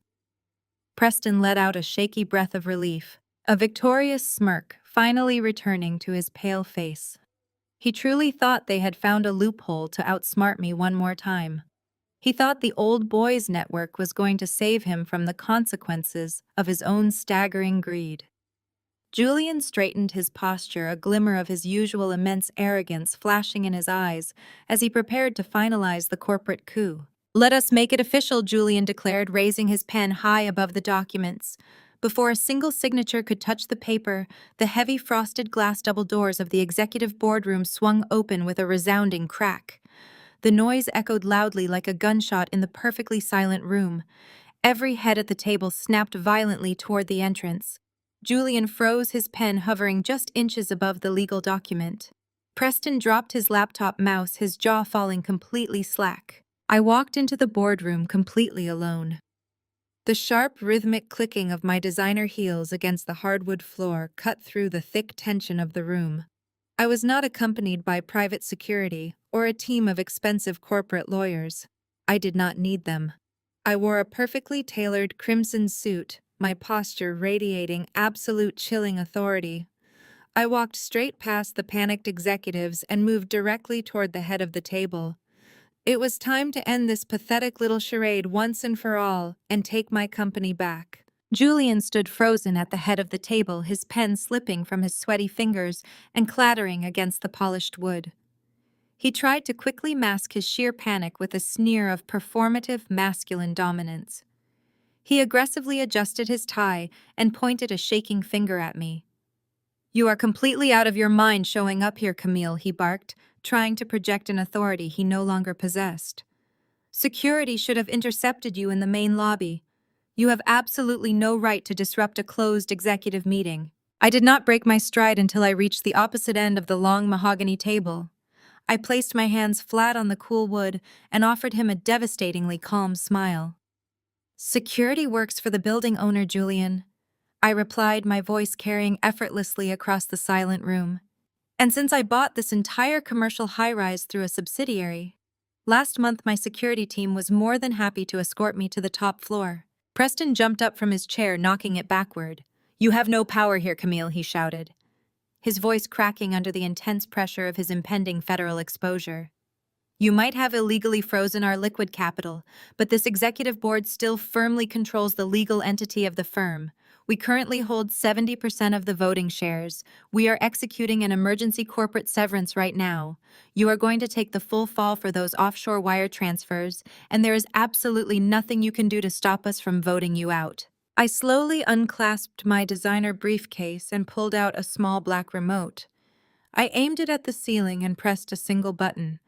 Preston let out a shaky breath of relief, a victorious smirk finally returning to his pale face. He truly thought they had found a loophole to outsmart me one more time. He thought the old boys network was going to save him from the consequences of his own staggering greed. Julian straightened his posture, a glimmer of his usual immense arrogance flashing in his eyes as he prepared to finalize the corporate coup. "Let us make it official," Julian declared, raising his pen high above the documents. Before a single signature could touch the paper, the heavy frosted glass double doors of the executive boardroom swung open with a resounding crack. The noise echoed loudly like a gunshot in the perfectly silent room. Every head at the table snapped violently toward the entrance. Julian froze, his pen hovering just inches above the legal document. Preston dropped his laptop mouse, his jaw falling completely slack. I walked into the boardroom completely alone. The sharp, rhythmic clicking of my designer heels against the hardwood floor cut through the thick tension of the room. I was not accompanied by private security or a team of expensive corporate lawyers. I did not need them. I wore a perfectly tailored crimson suit, my posture radiating absolute chilling authority. I walked straight past the panicked executives and moved directly toward the head of the table. It was time to end this pathetic little charade once and for all and take my company back. Julian stood frozen at the head of the table, his pen slipping from his sweaty fingers and clattering against the polished wood. He tried to quickly mask his sheer panic with a sneer of performative masculine dominance. He aggressively adjusted his tie and pointed a shaking finger at me. "You are completely out of your mind showing up here, Camille," he barked, trying to project an authority he no longer possessed. "Security should have intercepted you in the main lobby. You have absolutely no right to disrupt a closed executive meeting." I did not break my stride until I reached the opposite end of the long mahogany table. I placed my hands flat on the cool wood and offered him a devastatingly calm smile. "Security works for the building owner, Julian," I replied, my voice carrying effortlessly across the silent room. "And since I bought this entire commercial high-rise through a subsidiary, last month my security team was more than happy to escort me to the top floor." Preston jumped up from his chair, knocking it backward. "You have no power here, Camille," he shouted, his voice cracking under the intense pressure of his impending federal exposure. "You might have illegally frozen our liquid capital, but this executive board still firmly controls the legal entity of the firm. We currently hold 70% of the voting shares. We are executing an emergency corporate severance right now. You are going to take the full fall for those offshore wire transfers, and there is absolutely nothing you can do to stop us from voting you out." I slowly unclasped my designer briefcase and pulled out a small black remote. I aimed it at the ceiling and pressed a single button.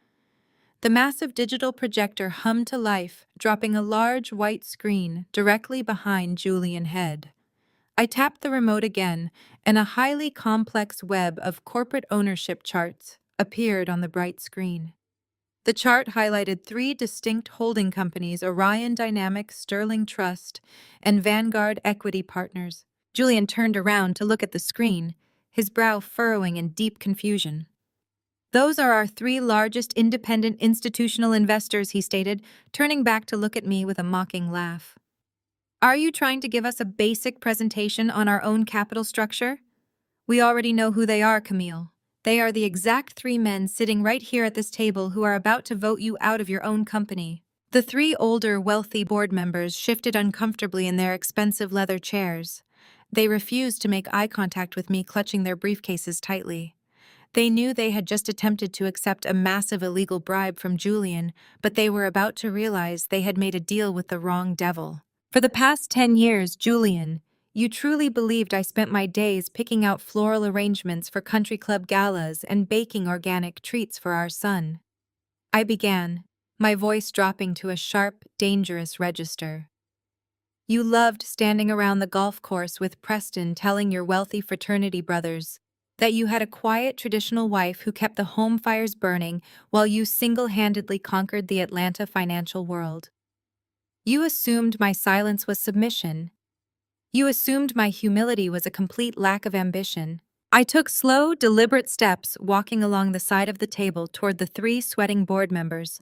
The massive digital projector hummed to life, dropping a large white screen directly behind Julian's head. I tapped the remote again, and a highly complex web of corporate ownership charts appeared on the bright screen. The chart highlighted three distinct holding companies: Orion Dynamics, Sterling Trust, and Vanguard Equity Partners. Julian turned around to look at the screen, his brow furrowing in deep confusion. "Those are our three largest independent institutional investors," he stated, turning back to look at me with a mocking laugh. "Are you trying to give us a basic presentation on our own capital structure? We already know who they are, Camille. They are the exact three men sitting right here at this table who are about to vote you out of your own company." The three older, wealthy board members shifted uncomfortably in their expensive leather chairs. They refused to make eye contact with me, clutching their briefcases tightly. They knew they had just attempted to accept a massive illegal bribe from Julian, but they were about to realize they had made a deal with the wrong devil. "For the past 10 years, Julian, you truly believed I spent my days picking out floral arrangements for country club galas and baking organic treats for our son." I began, my voice dropping to a sharp, dangerous register. You loved standing around the golf course with Preston telling your wealthy fraternity brothers that you had a quiet traditional wife who kept the home fires burning while you single-handedly conquered the Atlanta financial world. You assumed my silence was submission. You assumed my humility was a complete lack of ambition. I took slow, deliberate steps walking along the side of the table toward the three sweating board members.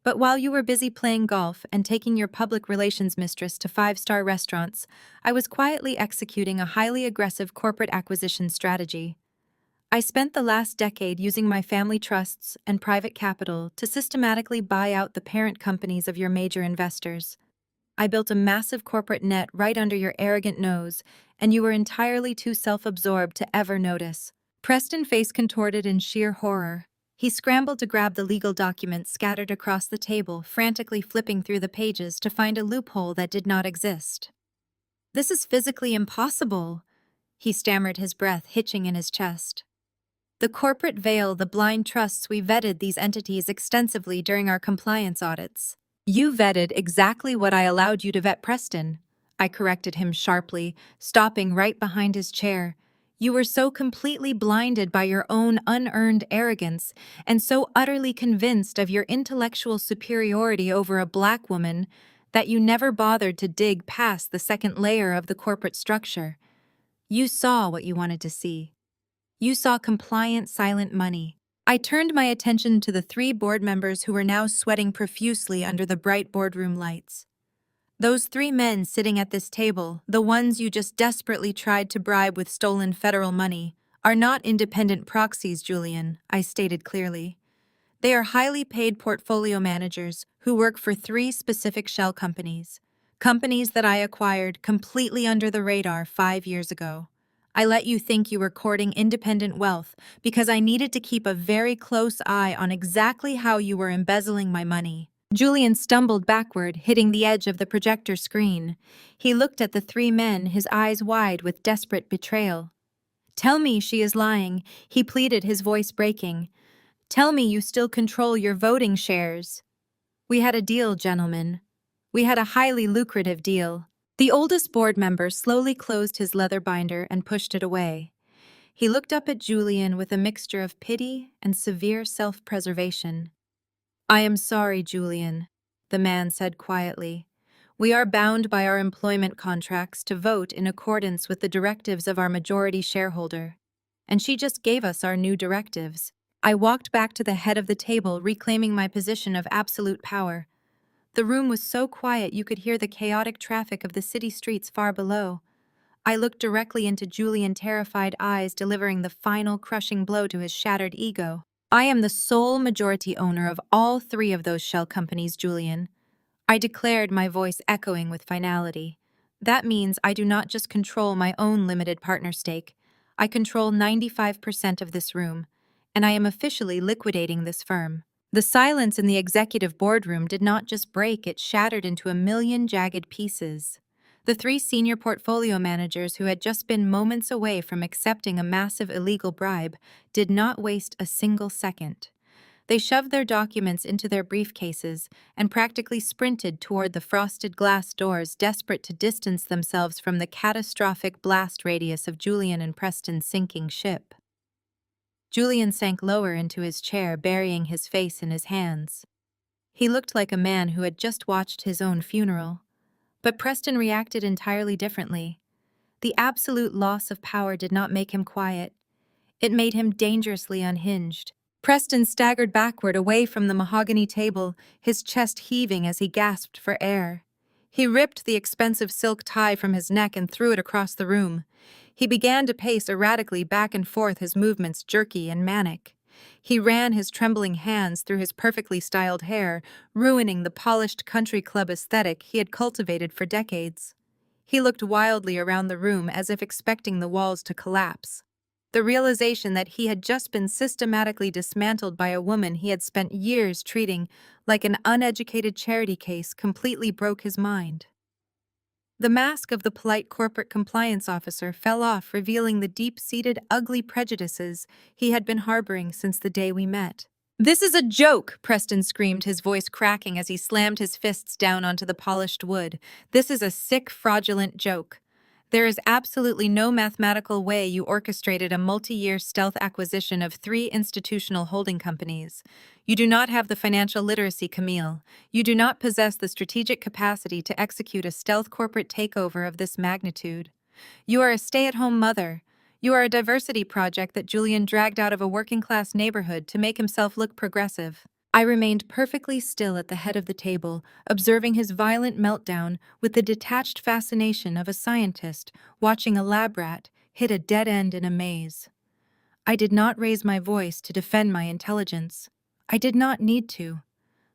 But while you were busy playing golf and taking your public relations mistress to five-star restaurants, I was quietly executing a highly aggressive corporate acquisition strategy. I spent the last decade using my family trusts and private capital to systematically buy out the parent companies of your major investors. I built a massive corporate net right under your arrogant nose, and you were entirely too self-absorbed to ever notice. Preston's face contorted in sheer horror. He scrambled to grab the legal documents scattered across the table, frantically flipping through the pages to find a loophole that did not exist. "This is physically impossible," he stammered, his breath hitching in his chest. "The corporate veil, the blind trusts, we vetted these entities extensively during our compliance audits." "You vetted exactly what I allowed you to vet, Preston," I corrected him sharply, stopping right behind his chair. "You were so completely blinded by your own unearned arrogance and so utterly convinced of your intellectual superiority over a black woman that you never bothered to dig past the second layer of the corporate structure. You saw what you wanted to see. You saw compliant, silent money." I turned my attention to the three board members who were now sweating profusely under the bright boardroom lights. "Those three men sitting at this table, the ones you just desperately tried to bribe with stolen federal money, are not independent proxies, Julian," I stated clearly. "They are highly paid portfolio managers who work for three specific shell companies. Companies that I acquired completely under the radar 5 years ago. I let you think you were courting independent wealth because I needed to keep a very close eye on exactly how you were embezzling my money." Julian stumbled backward, hitting the edge of the projector screen. He looked at the three men, his eyes wide with desperate betrayal. "Tell me she is lying," he pleaded, his voice breaking. "Tell me you still control your voting shares." "We had a deal, gentlemen. We had a highly lucrative deal." The oldest board member slowly closed his leather binder and pushed it away. He looked up at Julian with a mixture of pity and severe self-preservation. "I am sorry, Julian," the man said quietly. "We are bound by our employment contracts to vote in accordance with the directives of our majority shareholder, and she just gave us our new directives." I walked back to the head of the table, reclaiming my position of absolute power. The room was so quiet you could hear the chaotic traffic of the city streets far below. I looked directly into Julian's terrified eyes, delivering the final crushing blow to his shattered ego. "I am the sole majority owner of all three of those shell companies, Julian," I declared, my voice echoing with finality. "That means I do not just control my own limited partner stake. I control 95% of this room, and I am officially liquidating this firm." The silence in the executive boardroom did not just break, it shattered into a million jagged pieces. The three senior portfolio managers who had just been moments away from accepting a massive illegal bribe did not waste a single second. They shoved their documents into their briefcases and practically sprinted toward the frosted glass doors, desperate to distance themselves from the catastrophic blast radius of Julian and Preston's sinking ship. Julian sank lower into his chair, burying his face in his hands. He looked like a man who had just watched his own funeral. But Preston reacted entirely differently. The absolute loss of power did not make him quiet. It made him dangerously unhinged. Preston staggered backward away from the mahogany table, his chest heaving as he gasped for air. He ripped the expensive silk tie from his neck and threw it across the room. He began to pace erratically back and forth, his movements jerky and manic. He ran his trembling hands through his perfectly styled hair, ruining the polished country club aesthetic he had cultivated for decades. He looked wildly around the room as if expecting the walls to collapse. The realization that he had just been systematically dismantled by a woman he had spent years treating like an uneducated charity case completely broke his mind. The mask of the polite corporate compliance officer fell off, revealing the deep-seated, ugly prejudices he had been harboring since the day we met. "This is a joke," Preston screamed, his voice cracking as he slammed his fists down onto the polished wood. "This is a sick, fraudulent joke. There is absolutely no mathematical way you orchestrated a multi-year stealth acquisition of 3 institutional holding companies. You do not have the financial literacy, Camille. You do not possess the strategic capacity to execute a stealth corporate takeover of this magnitude. You are a stay-at-home mother. You are a diversity project that Julian dragged out of a working-class neighborhood to make himself look progressive." I remained perfectly still at the head of the table, observing his violent meltdown with the detached fascination of a scientist watching a lab rat hit a dead end in a maze. I did not raise my voice to defend my intelligence. I did not need to.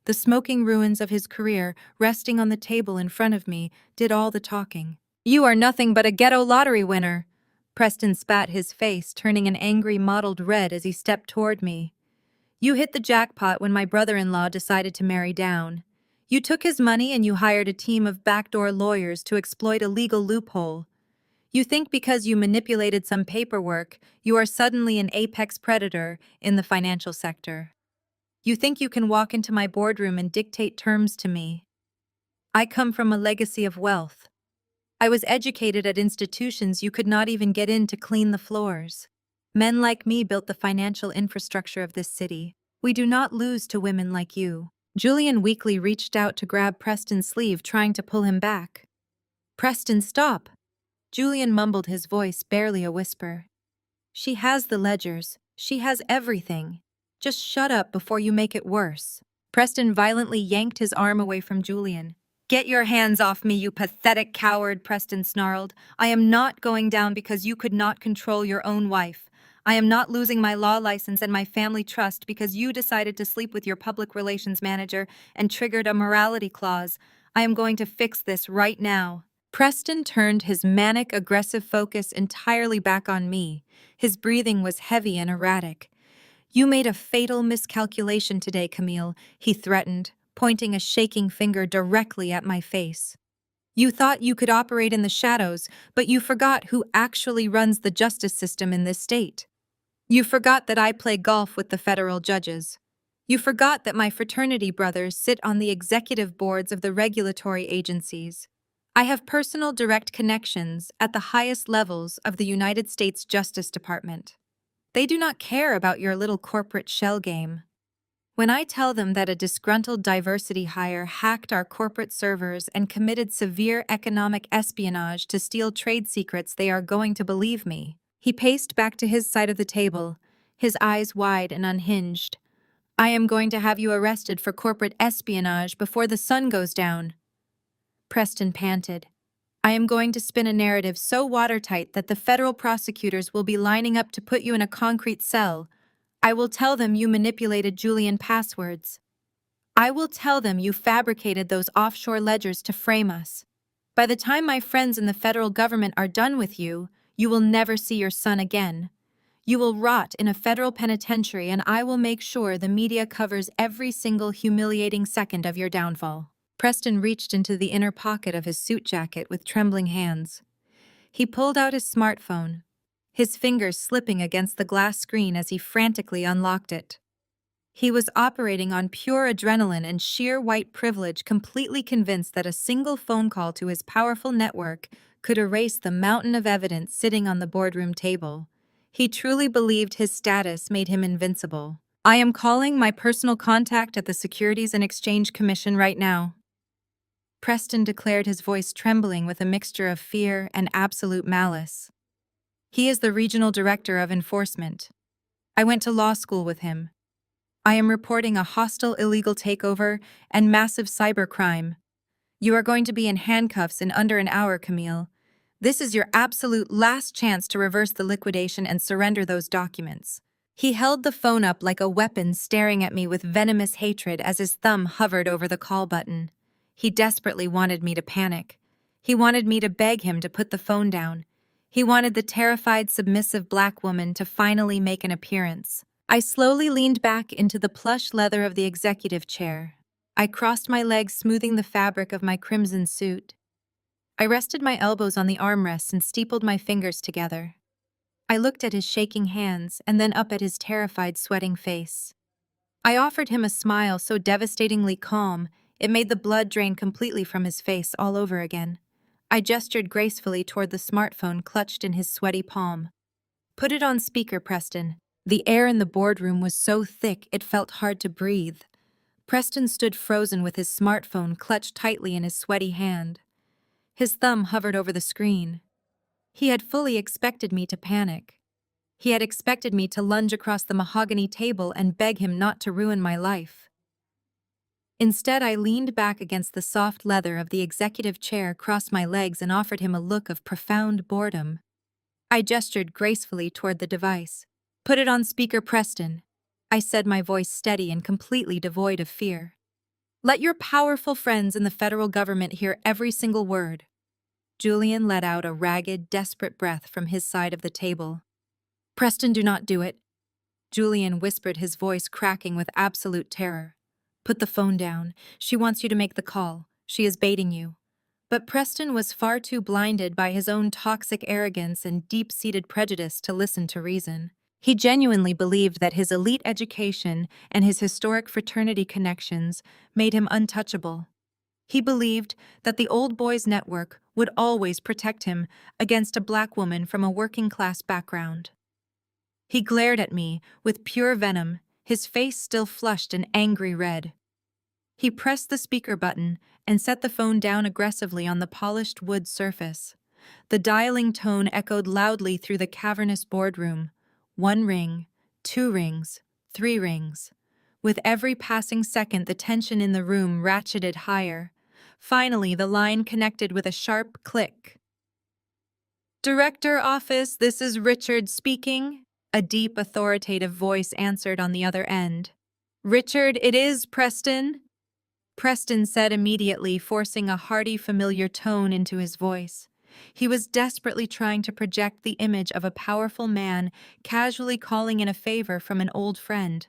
The smoking ruins of his career, resting on the table in front of me, did all the talking. "You are nothing but a ghetto lottery winner." Preston spat his face, turning an angry mottled red as he stepped toward me. "You hit the jackpot when my brother-in-law decided to marry down. You took his money and you hired a team of backdoor lawyers to exploit a legal loophole. You think because you manipulated some paperwork, you are suddenly an apex predator in the financial sector. You think you can walk into my boardroom and dictate terms to me. I come from a legacy of wealth. I was educated at institutions you could not even get in to clean the floors. Men like me built the financial infrastructure of this city. We do not lose to women like you." Julian weakly reached out to grab Preston's sleeve, trying to pull him back. "Preston, stop!" Julian mumbled, his voice barely a whisper. "She has the ledgers. She has everything. Just shut up before you make it worse." Preston violently yanked his arm away from Julian. "Get your hands off me, you pathetic coward," Preston snarled. "I am not going down because you could not control your own wife. I am not losing my law license and my family trust because you decided to sleep with your public relations manager and triggered a morality clause. I am going to fix this right now." Preston turned his manic, aggressive focus entirely back on me. His breathing was heavy and erratic. "You made a fatal miscalculation today, Camille," he threatened, pointing a shaking finger directly at my face. "You thought you could operate in the shadows, but you forgot who actually runs the justice system in this state. You forgot that I play golf with the federal judges. You forgot that my fraternity brothers sit on the executive boards of the regulatory agencies. I have personal direct connections at the highest levels of the United States Justice Department. They do not care about your little corporate shell game. When I tell them that a disgruntled diversity hire hacked our corporate servers and committed severe economic espionage to steal trade secrets, they are going to believe me." He paced back to his side of the table, his eyes wide and unhinged. "I am going to have you arrested for corporate espionage before the sun goes down." Preston panted. "I am going to spin a narrative so watertight that the federal prosecutors will be lining up to put you in a concrete cell. I will tell them you manipulated Julian passwords. I will tell them you fabricated those offshore ledgers to frame us. By the time my friends in the federal government are done with you, you will never see your son again. You will rot in a federal penitentiary, and I will make sure the media covers every single humiliating second of your downfall." Preston reached into the inner pocket of his suit jacket with trembling hands. He pulled out his smartphone, his fingers slipping against the glass screen as he frantically unlocked it. He was operating on pure adrenaline and sheer white privilege, completely convinced that a single phone call to his powerful network could erase the mountain of evidence sitting on the boardroom table. He truly believed his status made him invincible. "I am calling my personal contact at the Securities and Exchange Commission right now," Preston declared, his voice trembling with a mixture of fear and absolute malice. "He is the regional director of enforcement. I went to law school with him. I am reporting a hostile illegal takeover and massive cybercrime. You are going to be in handcuffs in under an hour, Camille. This is your absolute last chance to reverse the liquidation and surrender those documents." He held the phone up like a weapon, staring at me with venomous hatred as his thumb hovered over the call button. He desperately wanted me to panic. He wanted me to beg him to put the phone down. He wanted the terrified, submissive black woman to finally make an appearance. I slowly leaned back into the plush leather of the executive chair. I crossed my legs, smoothing the fabric of my crimson suit. I rested my elbows on the armrests and steepled my fingers together. I looked at his shaking hands and then up at his terrified, sweating face. I offered him a smile so devastatingly calm, it made the blood drain completely from his face all over again. I gestured gracefully toward the smartphone clutched in his sweaty palm. Put it on speaker, Preston. The air in the boardroom was so thick it felt hard to breathe. Preston stood frozen with his smartphone clutched tightly in his sweaty hand. His thumb hovered over the screen. He had fully expected me to panic. He had expected me to lunge across the mahogany table and beg him not to ruin my life. Instead, I leaned back against the soft leather of the executive chair, crossed my legs, and offered him a look of profound boredom. I gestured gracefully toward the device. Put it on speaker, Preston. I said, my voice steady and completely devoid of fear. Let your powerful friends in the federal government hear every single word. Julian let out a ragged, desperate breath from his side of the table. Preston, do not do it. Julian whispered, his voice cracking with absolute terror. Put the phone down. She wants you to make the call. She is baiting you. But Preston was far too blinded by his own toxic arrogance and deep-seated prejudice to listen to reason. He genuinely believed that his elite education and his historic fraternity connections made him untouchable. He believed that the Old Boys Network would always protect him against a black woman from a working-class background. He glared at me with pure venom, his face still flushed an angry red. He pressed the speaker button and set the phone down aggressively on the polished wood surface. The dialing tone echoed loudly through the cavernous boardroom. 1 ring, 2 rings, 3 rings. With every passing second, the tension in the room ratcheted higher. Finally, the line connected with a sharp click. Director Office, this is Richard speaking. A deep, authoritative voice answered on the other end. Richard, it is, Preston. Preston said immediately, forcing a hearty, familiar tone into his voice. He was desperately trying to project the image of a powerful man casually calling in a favor from an old friend.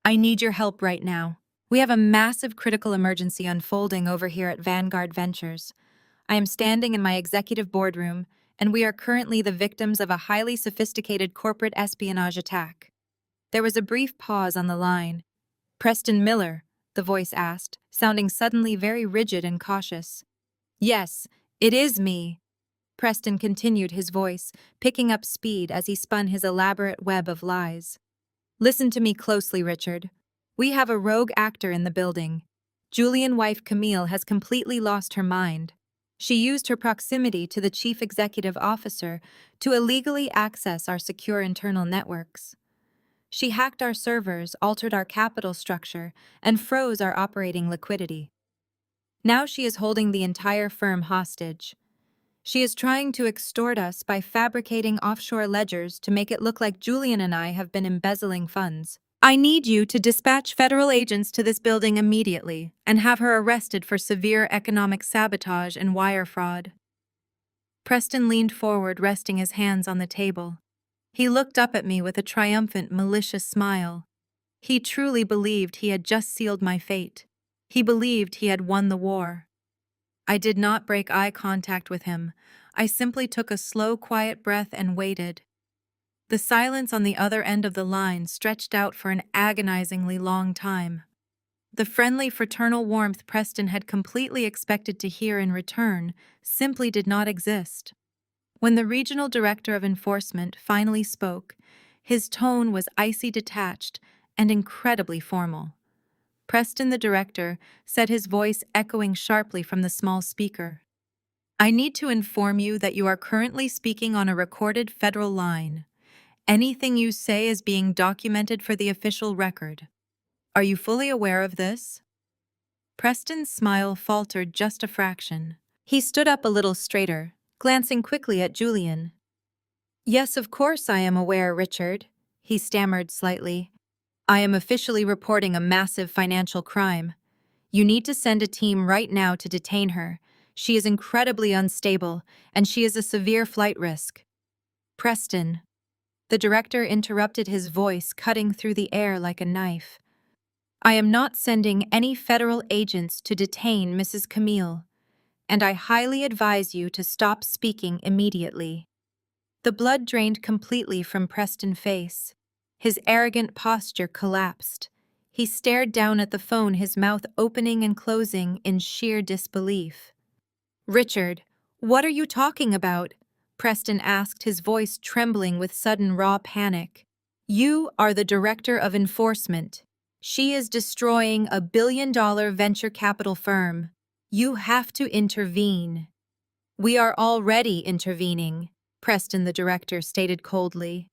I need your help right now. We have a massive critical emergency unfolding over here at Vanguard Ventures. I am standing in my executive boardroom, and we are currently the victims of a highly sophisticated corporate espionage attack. There was a brief pause on the line. Preston Miller, the voice asked, sounding suddenly very rigid and cautious. Yes, it is me. Preston continued, his voice picking up speed as he spun his elaborate web of lies. Listen to me closely, Richard. We have a rogue actor in the building. Julian's wife Camille has completely lost her mind. She used her proximity to the chief executive officer to illegally access our secure internal networks. She hacked our servers, altered our capital structure, and froze our operating liquidity. Now she is holding the entire firm hostage. She is trying to extort us by fabricating offshore ledgers to make it look like Julian and I have been embezzling funds. I need you to dispatch federal agents to this building immediately and have her arrested for severe economic sabotage and wire fraud. Preston leaned forward, resting his hands on the table. He looked up at me with a triumphant, malicious smile. He truly believed he had just sealed my fate. He believed he had won the war. I did not break eye contact with him. I simply took a slow, quiet breath and waited. The silence on the other end of the line stretched out for an agonizingly long time. The friendly, fraternal warmth Preston had completely expected to hear in return simply did not exist. When the regional director of enforcement finally spoke, his tone was icy detached and incredibly formal. Preston, the director, said, his voice echoing sharply from the small speaker. I need to inform you that you are currently speaking on a recorded federal line. Anything you say is being documented for the official record. Are you fully aware of this? Preston's smile faltered just a fraction. He stood up a little straighter, glancing quickly at Julian. Yes, of course I am aware, Richard, he stammered slightly. I am officially reporting a massive financial crime. You need to send a team right now to detain her. She is incredibly unstable, and she is a severe flight risk. Preston. The director interrupted, his voice cutting through the air like a knife. I am not sending any federal agents to detain Mrs. Camille, and I highly advise you to stop speaking immediately. The blood drained completely from Preston's face. His arrogant posture collapsed. He stared down at the phone, his mouth opening and closing in sheer disbelief. "Richard, what are you talking about?" Preston asked, his voice trembling with sudden raw panic. "You are the director of enforcement. She is destroying a billion-dollar venture capital firm. You have to intervene." "We are already intervening," Preston, the director, stated coldly.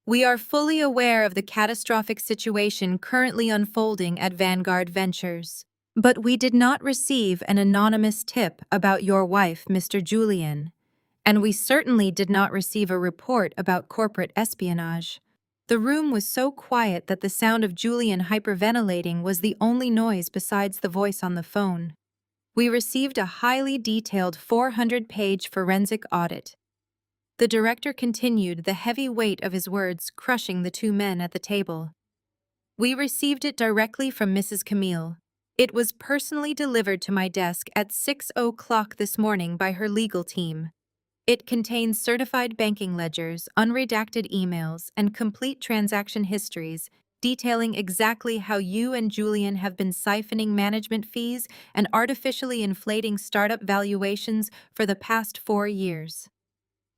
"We are fully aware of the catastrophic situation currently unfolding at Vanguard Ventures. But we did not receive an anonymous tip about your wife, Mr. Julian. And we certainly did not receive a report about corporate espionage." The room was so quiet that the sound of Julian hyperventilating was the only noise besides the voice on the phone. "We received a highly detailed 400-page forensic audit." The director continued, the heavy weight of his words crushing the two men at the table. "We received it directly from Mrs. Camille. It was personally delivered to my desk at 6:00 this morning by her legal team. It contains certified banking ledgers, unredacted emails, and complete transaction histories detailing exactly how you and Julian have been siphoning management fees and artificially inflating startup valuations for the past 4 years."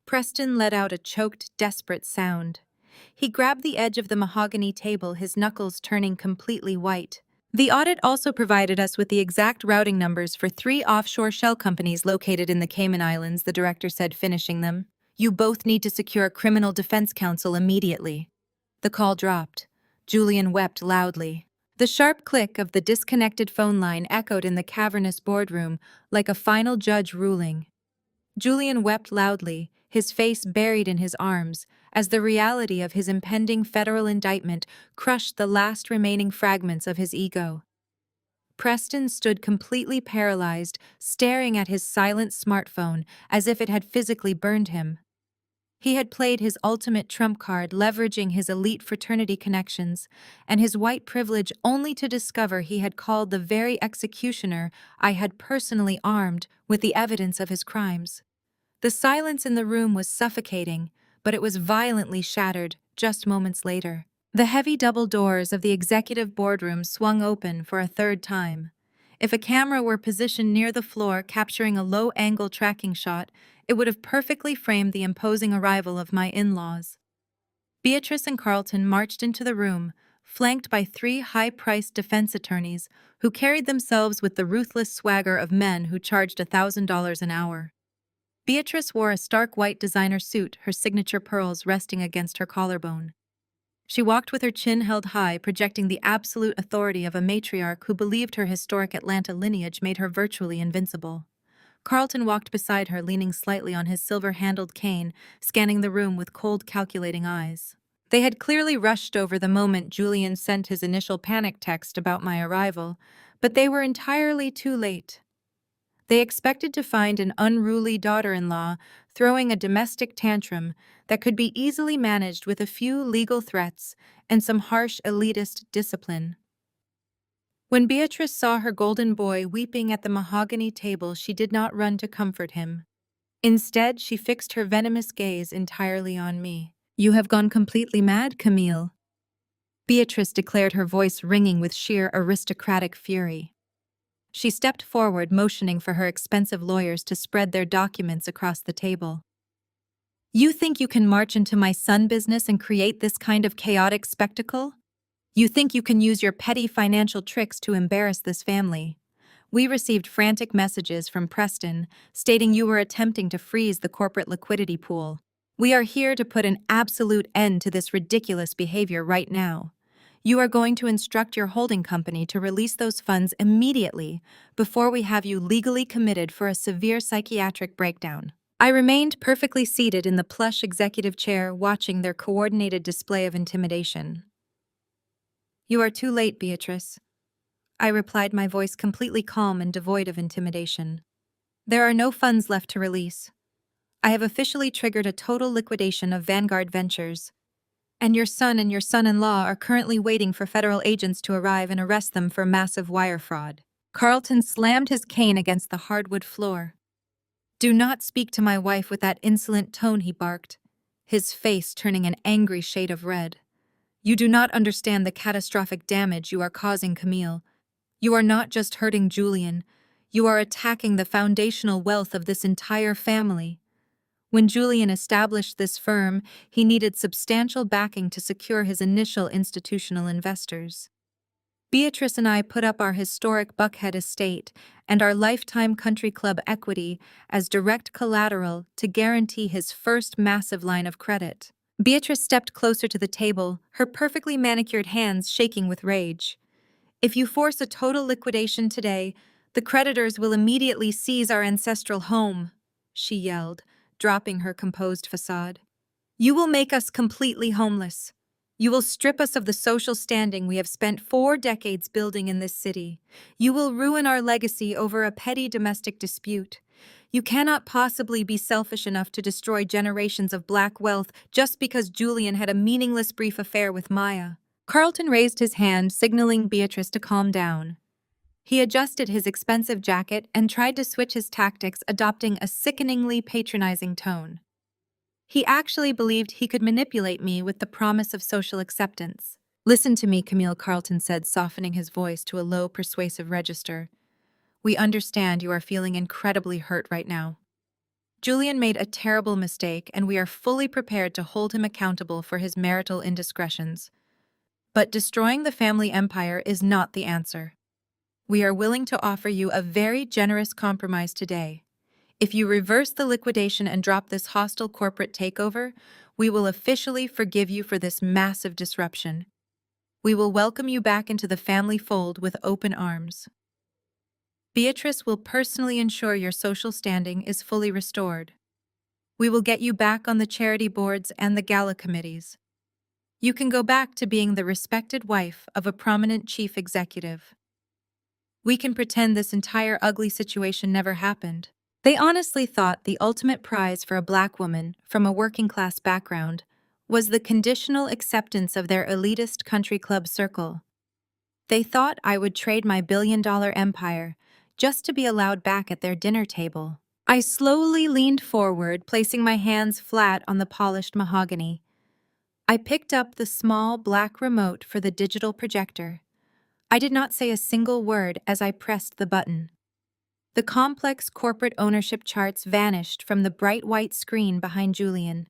Preston let out a choked, desperate sound. He grabbed the edge of the mahogany table, his knuckles turning completely white. "The audit also provided us with the exact routing numbers for 3 offshore shell companies located in the Cayman Islands," the director said, finishing them. "You both need to secure a criminal defense counsel immediately." The call dropped. Julian wept loudly. The sharp click of the disconnected phone line echoed in the cavernous boardroom like a final judge ruling. Julian wept loudly, his face buried in his arms, as the reality of his impending federal indictment crushed the last remaining fragments of his ego. Preston stood completely paralyzed, staring at his silent smartphone as if it had physically burned him. He had played his ultimate trump card, leveraging his elite fraternity connections and his white privilege, only to discover he had called the very executioner I had personally armed with the evidence of his crimes. The silence in the room was suffocating, but it was violently shattered just moments later. The heavy double doors of the executive boardroom swung open for a third time. If a camera were positioned near the floor, capturing a low-angle tracking shot, it would have perfectly framed the imposing arrival of my in-laws. Beatrice and Carlton marched into the room, flanked by 3 high-priced defense attorneys who carried themselves with the ruthless swagger of men who charged $1,000 an hour. Beatrice wore a stark white designer suit, her signature pearls resting against her collarbone. She walked with her chin held high, projecting the absolute authority of a matriarch who believed her historic Atlanta lineage made her virtually invincible. Carlton walked beside her, leaning slightly on his silver-handled cane, scanning the room with cold, calculating eyes. They had clearly rushed over the moment Julian sent his initial panic text about my arrival, but they were entirely too late. They expected to find an unruly daughter-in-law throwing a domestic tantrum that could be easily managed with a few legal threats and some harsh elitist discipline. When Beatrice saw her golden boy weeping at the mahogany table, she did not run to comfort him. Instead, she fixed her venomous gaze entirely on me. "You have gone completely mad, Camille," Beatrice declared, her voice ringing with sheer aristocratic fury. She stepped forward, motioning for her expensive lawyers to spread their documents across the table. "You think you can march into my son business and create this kind of chaotic spectacle? You think you can use your petty financial tricks to embarrass this family? We received frantic messages from Preston stating you were attempting to freeze the corporate liquidity pool. We are here to put an absolute end to this ridiculous behavior right now. You are going to instruct your holding company to release those funds immediately before we have you legally committed for a severe psychiatric breakdown." I remained perfectly seated in the plush executive chair, watching their coordinated display of intimidation. "You are too late, Beatrice," I replied, my voice completely calm and devoid of intimidation. "There are no funds left to release. I have officially triggered a total liquidation of Vanguard Ventures, and your son and your son-in-law are currently waiting for federal agents to arrive and arrest them for massive wire fraud." Carlton slammed his cane against the hardwood floor. "Do not speak to my wife with that insolent tone," he barked, his face turning an angry shade of red. You do not understand the catastrophic damage you are causing, Camille. You are not just hurting Julian, you are attacking the foundational wealth of this entire family. When Julian established this firm, he needed substantial backing to secure his initial institutional investors. Beatrice and I put up our historic Buckhead estate and our lifetime country club equity as direct collateral to guarantee his first massive line of credit. Beatrice stepped closer to the table, her perfectly manicured hands shaking with rage. If you force a total liquidation today, the creditors will immediately seize our ancestral home, she yelled, dropping her composed facade. You will make us completely homeless. You will strip us of the social standing we have spent 4 decades building in this city. You will ruin our legacy over a petty domestic dispute. You cannot possibly be selfish enough to destroy generations of black wealth just because Julian had a meaningless brief affair with Maya. Carlton raised his hand, signaling Beatrice to calm down. He adjusted his expensive jacket and tried to switch his tactics, adopting a sickeningly patronizing tone. He actually believed he could manipulate me with the promise of social acceptance. Listen to me, Camille, Carlton said, softening his voice to a low, persuasive register. We understand you are feeling incredibly hurt right now. Julian made a terrible mistake, and we are fully prepared to hold him accountable for his marital indiscretions. But destroying the family empire is not the answer. We are willing to offer you a very generous compromise today. If you reverse the liquidation and drop this hostile corporate takeover, we will officially forgive you for this massive disruption. We will welcome you back into the family fold with open arms. Beatrice will personally ensure your social standing is fully restored. We will get you back on the charity boards and the gala committees. You can go back to being the respected wife of a prominent chief executive. We can pretend this entire ugly situation never happened. They honestly thought the ultimate prize for a black woman from a working-class background was the conditional acceptance of their elitist country club circle. They thought I would trade my billion-dollar empire just to be allowed back at their dinner table. I slowly leaned forward, placing my hands flat on the polished mahogany. I picked up the small black remote for the digital projector. I did not say a single word as I pressed the button. The complex corporate ownership charts vanished from the bright white screen behind Julian.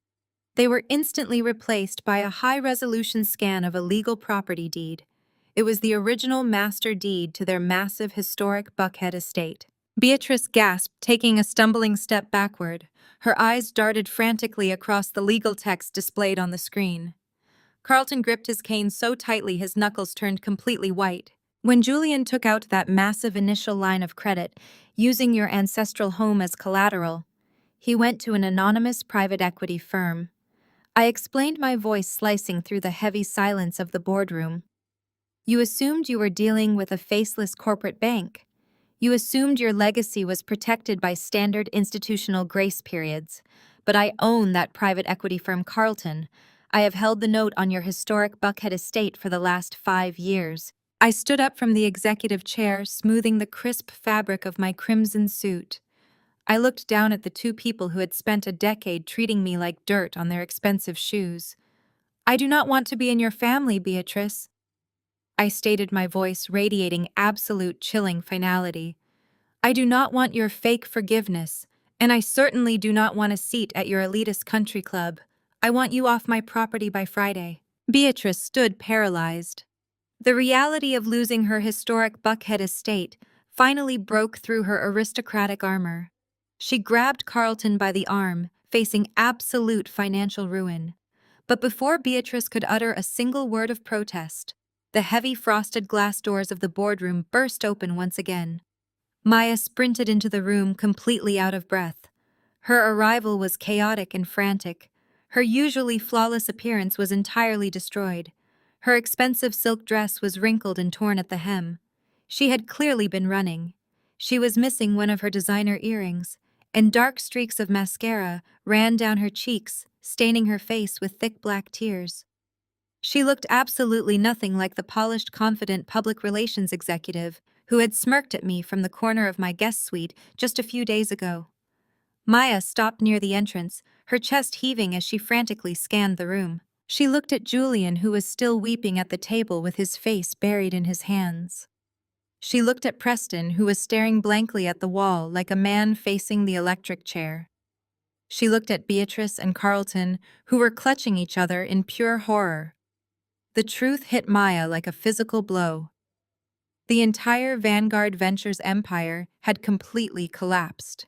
They were instantly replaced by a high-resolution scan of a legal property deed. It was the original master deed to their massive historic Buckhead estate. Beatrice gasped, taking a stumbling step backward. Her eyes darted frantically across the legal text displayed on the screen. Carlton gripped his cane so tightly his knuckles turned completely white. When Julian took out that massive initial line of credit, using your ancestral home as collateral, he went to an anonymous private equity firm. I explained, my voice slicing through the heavy silence of the boardroom. You assumed you were dealing with a faceless corporate bank. You assumed your legacy was protected by standard institutional grace periods. But I own that private equity firm, Carlton. I have held the note on your historic Buckhead estate for the last 5 years. I stood up from the executive chair, smoothing the crisp fabric of my crimson suit. I looked down at the 2 people who had spent a decade treating me like dirt on their expensive shoes. I do not want to be in your family, Beatrice. I stated, my voice radiating absolute chilling finality. I do not want your fake forgiveness, and I certainly do not want a seat at your elitist country club. I want you off my property by Friday. Beatrice stood paralyzed. The reality of losing her historic Buckhead estate finally broke through her aristocratic armor. She grabbed Carlton by the arm, facing absolute financial ruin. But before Beatrice could utter a single word of protest, the heavy frosted glass doors of the boardroom burst open once again. Maya sprinted into the room, completely out of breath. Her arrival was chaotic and frantic. Her usually flawless appearance was entirely destroyed. Her expensive silk dress was wrinkled and torn at the hem. She had clearly been running. She was missing one of her designer earrings, and dark streaks of mascara ran down her cheeks, staining her face with thick black tears. She looked absolutely nothing like the polished, confident public relations executive who had smirked at me from the corner of my guest suite just a few days ago. Maya stopped near the entrance, her chest heaving as she frantically scanned the room. She looked at Julian, who was still weeping at the table with his face buried in his hands. She looked at Preston, who was staring blankly at the wall like a man facing the electric chair. She looked at Beatrice and Carlton, who were clutching each other in pure horror. The truth hit Maya like a physical blow. The entire Vanguard Ventures empire had completely collapsed.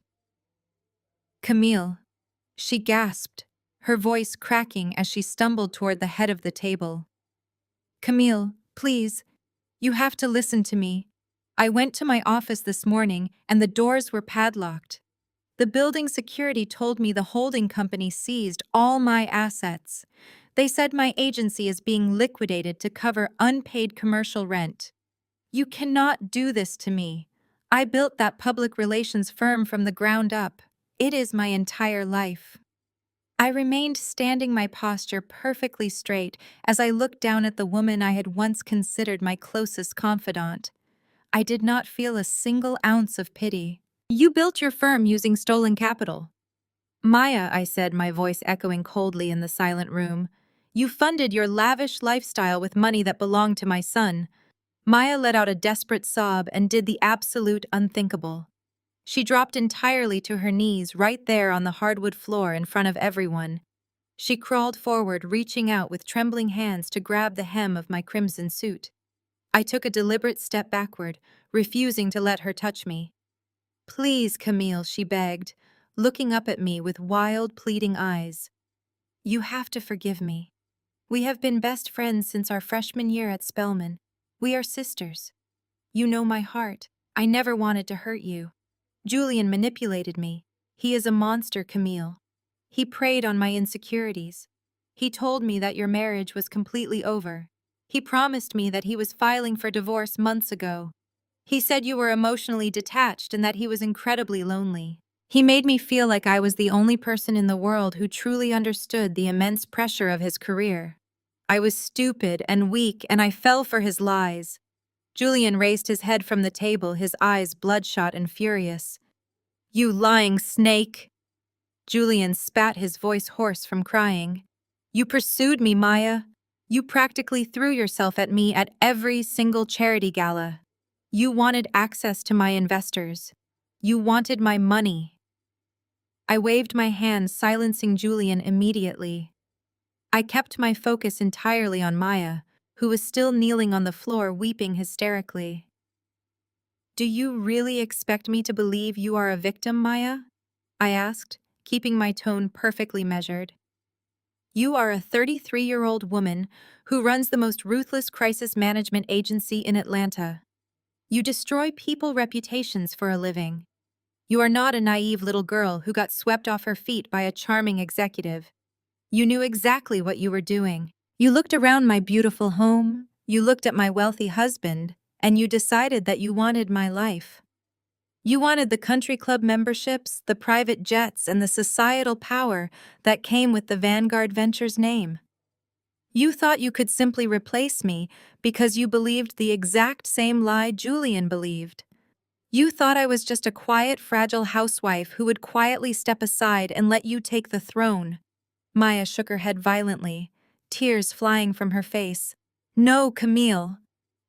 "Camille," she gasped, her voice cracking as she stumbled toward the head of the table. "Camille, please, you have to listen to me. I went to my office this morning and the doors were padlocked. The building security told me the holding company seized all my assets. They said my agency is being liquidated to cover unpaid commercial rent. You cannot do this to me. I built that public relations firm from the ground up. It is my entire life." I remained standing, my posture perfectly straight, as I looked down at the woman I had once considered my closest confidant. I did not feel a single ounce of pity. "You built your firm using stolen capital." "Maya," I said, my voice echoing coldly in the silent room. "You funded your lavish lifestyle with money that belonged to my son." Maya let out a desperate sob and did the absolute unthinkable. She dropped entirely to her knees right there on the hardwood floor in front of everyone. She crawled forward, reaching out with trembling hands to grab the hem of my crimson suit. I took a deliberate step backward, refusing to let her touch me. "Please, Camille," she begged, looking up at me with wild, pleading eyes. "You have to forgive me. We have been best friends since our freshman year at Spelman. We are sisters. You know my heart. I never wanted to hurt you. Julian manipulated me. He is a monster, Camille. He preyed on my insecurities. He told me that your marriage was completely over. He promised me that he was filing for divorce months ago. He said you were emotionally detached and that he was incredibly lonely. He made me feel like I was the only person in the world who truly understood the immense pressure of his career. I was stupid and weak, and I fell for his lies." Julian raised his head from the table, his eyes bloodshot and furious. "You lying snake!" Julian spat, his voice hoarse from crying. "You pursued me, Maya. You practically threw yourself at me at every single charity gala. You wanted access to my investors. You wanted my money." I waved my hand, silencing Julian immediately. I kept my focus entirely on Maya, who was still kneeling on the floor weeping hysterically. "Do you really expect me to believe you are a victim, Maya?" I asked, keeping my tone perfectly measured. "You are a 33-year-old woman who runs the most ruthless crisis management agency in Atlanta. You destroy people's reputations for a living. You are not a naive little girl who got swept off her feet by a charming executive. You knew exactly what you were doing. You looked around my beautiful home, you looked at my wealthy husband, and you decided that you wanted my life. You wanted the country club memberships, the private jets, and the societal power that came with the Vanguard Ventures name. You thought you could simply replace me because you believed the exact same lie Julian believed. You thought I was just a quiet, fragile housewife who would quietly step aside and let you take the throne." Maya shook her head violently, tears flying from her face. "No, Camille.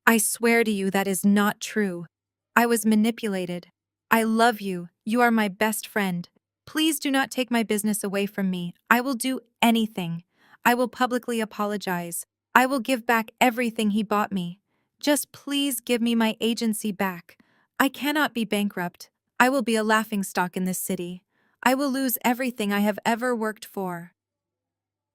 I swear to you that is not true. I was manipulated. I love you. You are my best friend. Please do not take my business away from me. I will do anything. I will publicly apologize. I will give back everything he bought me. Just please give me my agency back. I cannot be bankrupt. I will be a laughingstock in this city. I will lose everything I have ever worked for."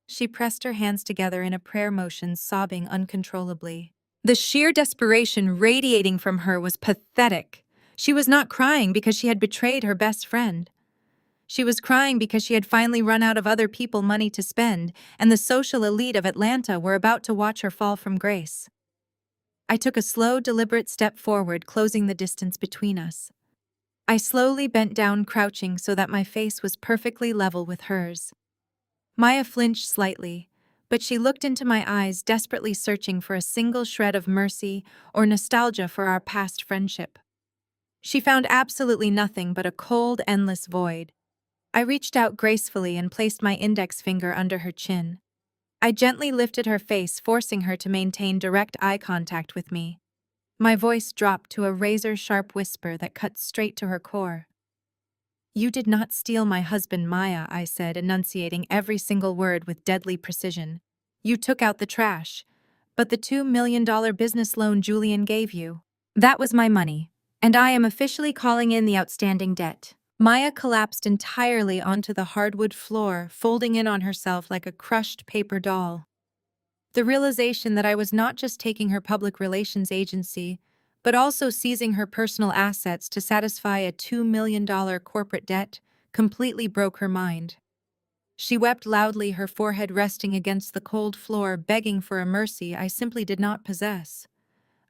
She pressed her hands together in a prayer motion, sobbing uncontrollably. The sheer desperation radiating from her was pathetic. She was not crying because she had betrayed her best friend. She was crying because she had finally run out of other people money to spend, and the social elite of Atlanta were about to watch her fall from grace. I took a slow, deliberate step forward, closing the distance between us. I slowly bent down, crouching so that my face was perfectly level with hers. Maya flinched slightly, but she looked into my eyes, desperately searching for a single shred of mercy or nostalgia for our past friendship. She found absolutely nothing but a cold, endless void. I reached out gracefully and placed my index finger under her chin. I gently lifted her face, forcing her to maintain direct eye contact with me. My voice dropped to a razor-sharp whisper that cut straight to her core. "You did not steal my husband, Maya," I said, enunciating every single word with deadly precision. "You took out the trash. But the $2 million business loan Julian gave you, that was my money, and I am officially calling in the outstanding debt." Maya collapsed entirely onto the hardwood floor, folding in on herself like a crushed paper doll. The realization that I was not just taking her public relations agency, but also seizing her personal assets to satisfy a $2 million corporate debt completely broke her mind. She wept loudly, her forehead resting against the cold floor, begging for a mercy I simply did not possess.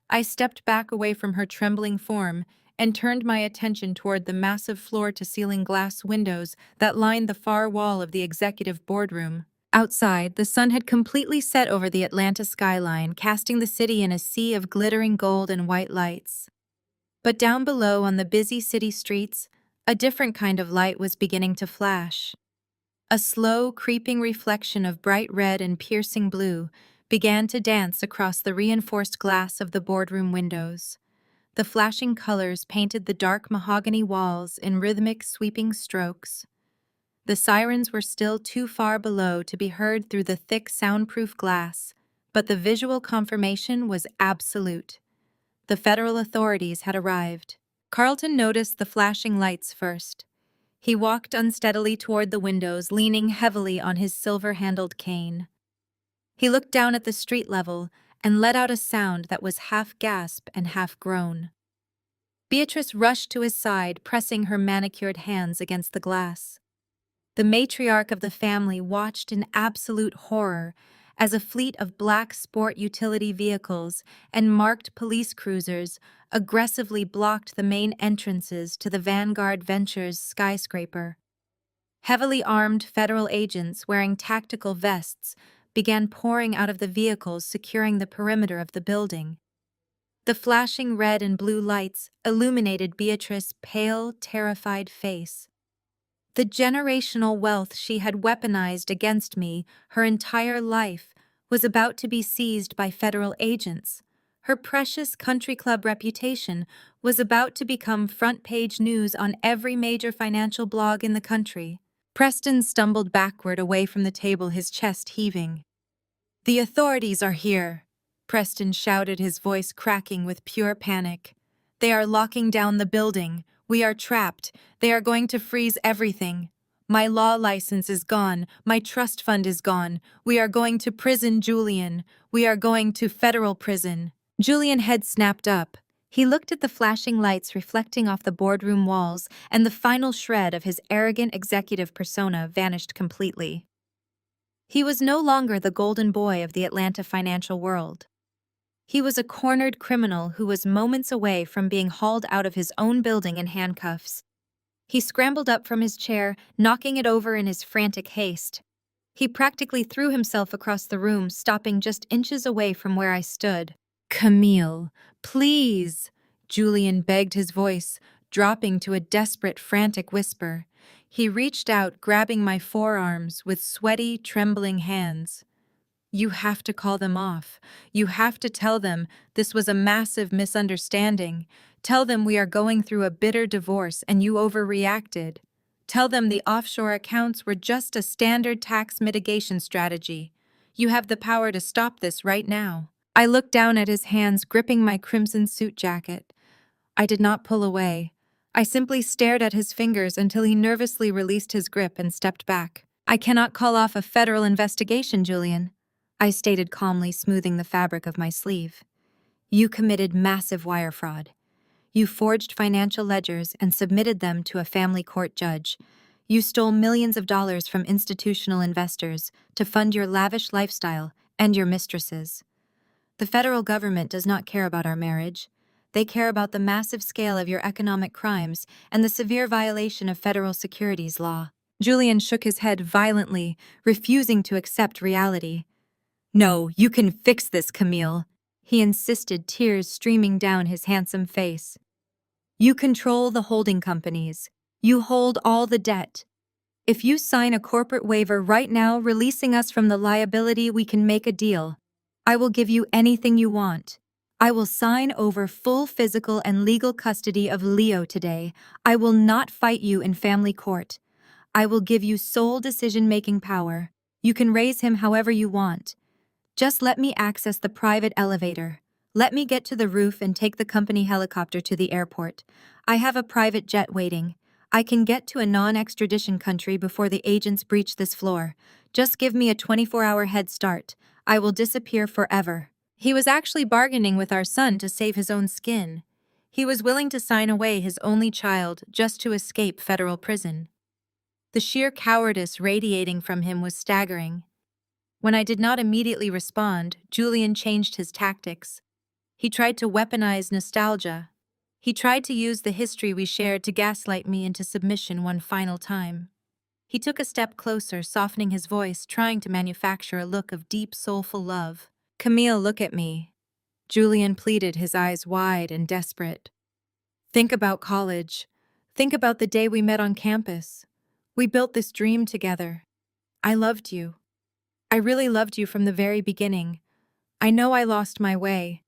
I stepped back away from her trembling form and turned my attention toward the massive floor-to-ceiling glass windows that lined the far wall of the executive boardroom. Outside, the sun had completely set over the Atlanta skyline, casting the city in a sea of glittering gold and white lights. But down below on the busy city streets, a different kind of light was beginning to flash. A slow, creeping reflection of bright red and piercing blue began to dance across the reinforced glass of the boardroom windows. The flashing colors painted the dark mahogany walls in rhythmic, sweeping strokes. The sirens were still too far below to be heard through the thick, soundproof glass, but the visual confirmation was absolute. The federal authorities had arrived. Carlton noticed the flashing lights first. He walked unsteadily toward the windows, leaning heavily on his silver-handled cane. He looked down at the street level and let out a sound that was half gasp and half groan. Beatrice rushed to his side, pressing her manicured hands against the glass. The matriarch of the family watched in absolute horror as a fleet of black sport utility vehicles and marked police cruisers aggressively blocked the main entrances to the Vanguard Ventures skyscraper. Heavily armed federal agents wearing tactical vests began pouring out of the vehicles securing the perimeter of the building. The flashing red and blue lights illuminated Beatrice's pale, terrified face. The generational wealth she had weaponized against me her entire life was about to be seized by federal agents. Her precious country club reputation was about to become front-page news on every major financial blog in the country. Preston stumbled backward away from the table, his chest heaving. "The authorities are here," Preston shouted, his voice cracking with pure panic. "They are locking down the building. We are trapped. They are going to freeze everything. My law license is gone. My trust fund is gone. We are going to prison, Julian. We are going to federal prison." Julian's head snapped up. He looked at the flashing lights reflecting off the boardroom walls, and the final shred of his arrogant executive persona vanished completely. He was no longer the golden boy of the Atlanta financial world. He was a cornered criminal who was moments away from being hauled out of his own building in handcuffs. He scrambled up from his chair, knocking it over in his frantic haste. He practically threw himself across the room, stopping just inches away from where I stood. "Camille, please," Julian begged, his voice dropping to a desperate, frantic whisper. He reached out, grabbing my forearms with sweaty, trembling hands. "You have to call them off. You have to tell them this was a massive misunderstanding. Tell them we are going through a bitter divorce and you overreacted. Tell them the offshore accounts were just a standard tax mitigation strategy. You have the power to stop this right now." I looked down at his hands gripping my crimson suit jacket. I did not pull away. I simply stared at his fingers until he nervously released his grip and stepped back. "I cannot call off a federal investigation, Julian," I stated calmly, smoothing the fabric of my sleeve. "You committed massive wire fraud. You forged financial ledgers and submitted them to a family court judge. You stole millions of dollars from institutional investors to fund your lavish lifestyle and your mistresses. The federal government does not care about our marriage. They care about the massive scale of your economic crimes and the severe violation of federal securities law." Julian shook his head violently, refusing to accept reality. "No, you can fix this, Camille," he insisted, tears streaming down his handsome face. "You control the holding companies. You hold all the debt. If you sign a corporate waiver right now releasing us from the liability, we can make a deal. I will give you anything you want. I will sign over full physical and legal custody of Leo today. I will not fight you in family court. I will give you sole decision-making power. You can raise him however you want. Just let me access the private elevator. Let me get to the roof and take the company helicopter to the airport. I have a private jet waiting. I can get to a non-extradition country before the agents breach this floor. Just give me a 24-hour head start. I will disappear forever. He was actually bargaining with our son to save his own skin. He was willing to sign away his only child just to escape federal prison. The sheer cowardice radiating from him was staggering. When I did not immediately respond, Julian changed his tactics. He tried to weaponize nostalgia. He tried to use the history we shared to gaslight me into submission one final time. He took a step closer, softening his voice, trying to manufacture a look of deep, soulful love. "Camille, look at me," Julian pleaded, his eyes wide and desperate. "Think about college. Think about the day we met on campus. We built this dream together. I loved you. I really loved you from the very beginning. I know I lost my way.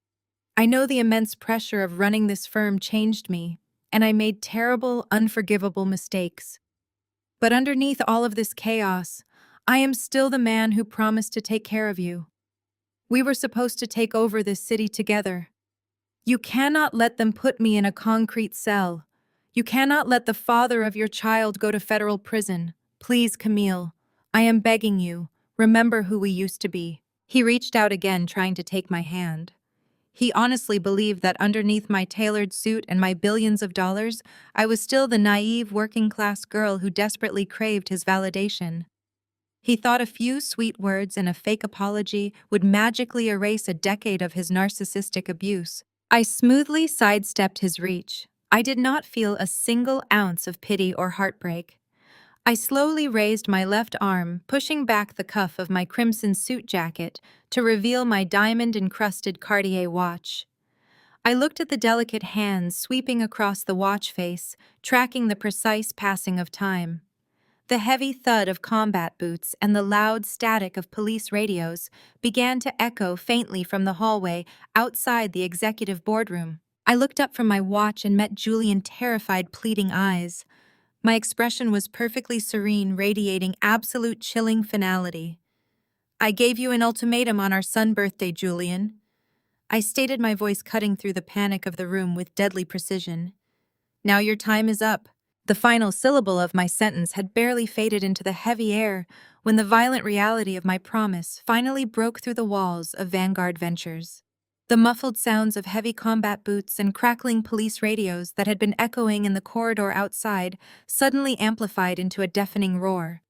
I know the immense pressure of running this firm changed me, and I made terrible, unforgivable mistakes. But underneath all of this chaos, I am still the man who promised to take care of you. We were supposed to take over this city together. You cannot let them put me in a concrete cell. You cannot let the father of your child go to federal prison. Please, Camille, I am begging you, remember who we used to be." He reached out again, trying to take my hand. He honestly believed that underneath my tailored suit and my billions of dollars, I was still the naive working-class girl who desperately craved his validation. He thought a few sweet words and a fake apology would magically erase a decade of his narcissistic abuse. I smoothly sidestepped his reach. I did not feel a single ounce of pity or heartbreak. I slowly raised my left arm, pushing back the cuff of my crimson suit jacket to reveal my diamond-encrusted Cartier watch. I looked at the delicate hands sweeping across the watch face, tracking the precise passing of time. The heavy thud of combat boots and the loud static of police radios began to echo faintly from the hallway outside the executive boardroom. I looked up from my watch and met Julian terrified, pleading eyes. My expression was perfectly serene, radiating absolute chilling finality. "I gave you an ultimatum on our son's birthday, Julian." I stated, my voice cutting through the panic of the room with deadly precision. "Now your time is up." The final syllable of my sentence had barely faded into the heavy air when the violent reality of my promise finally broke through the walls of Vanguard Ventures. The muffled sounds of heavy combat boots and crackling police radios that had been echoing in the corridor outside suddenly amplified into a deafening roar.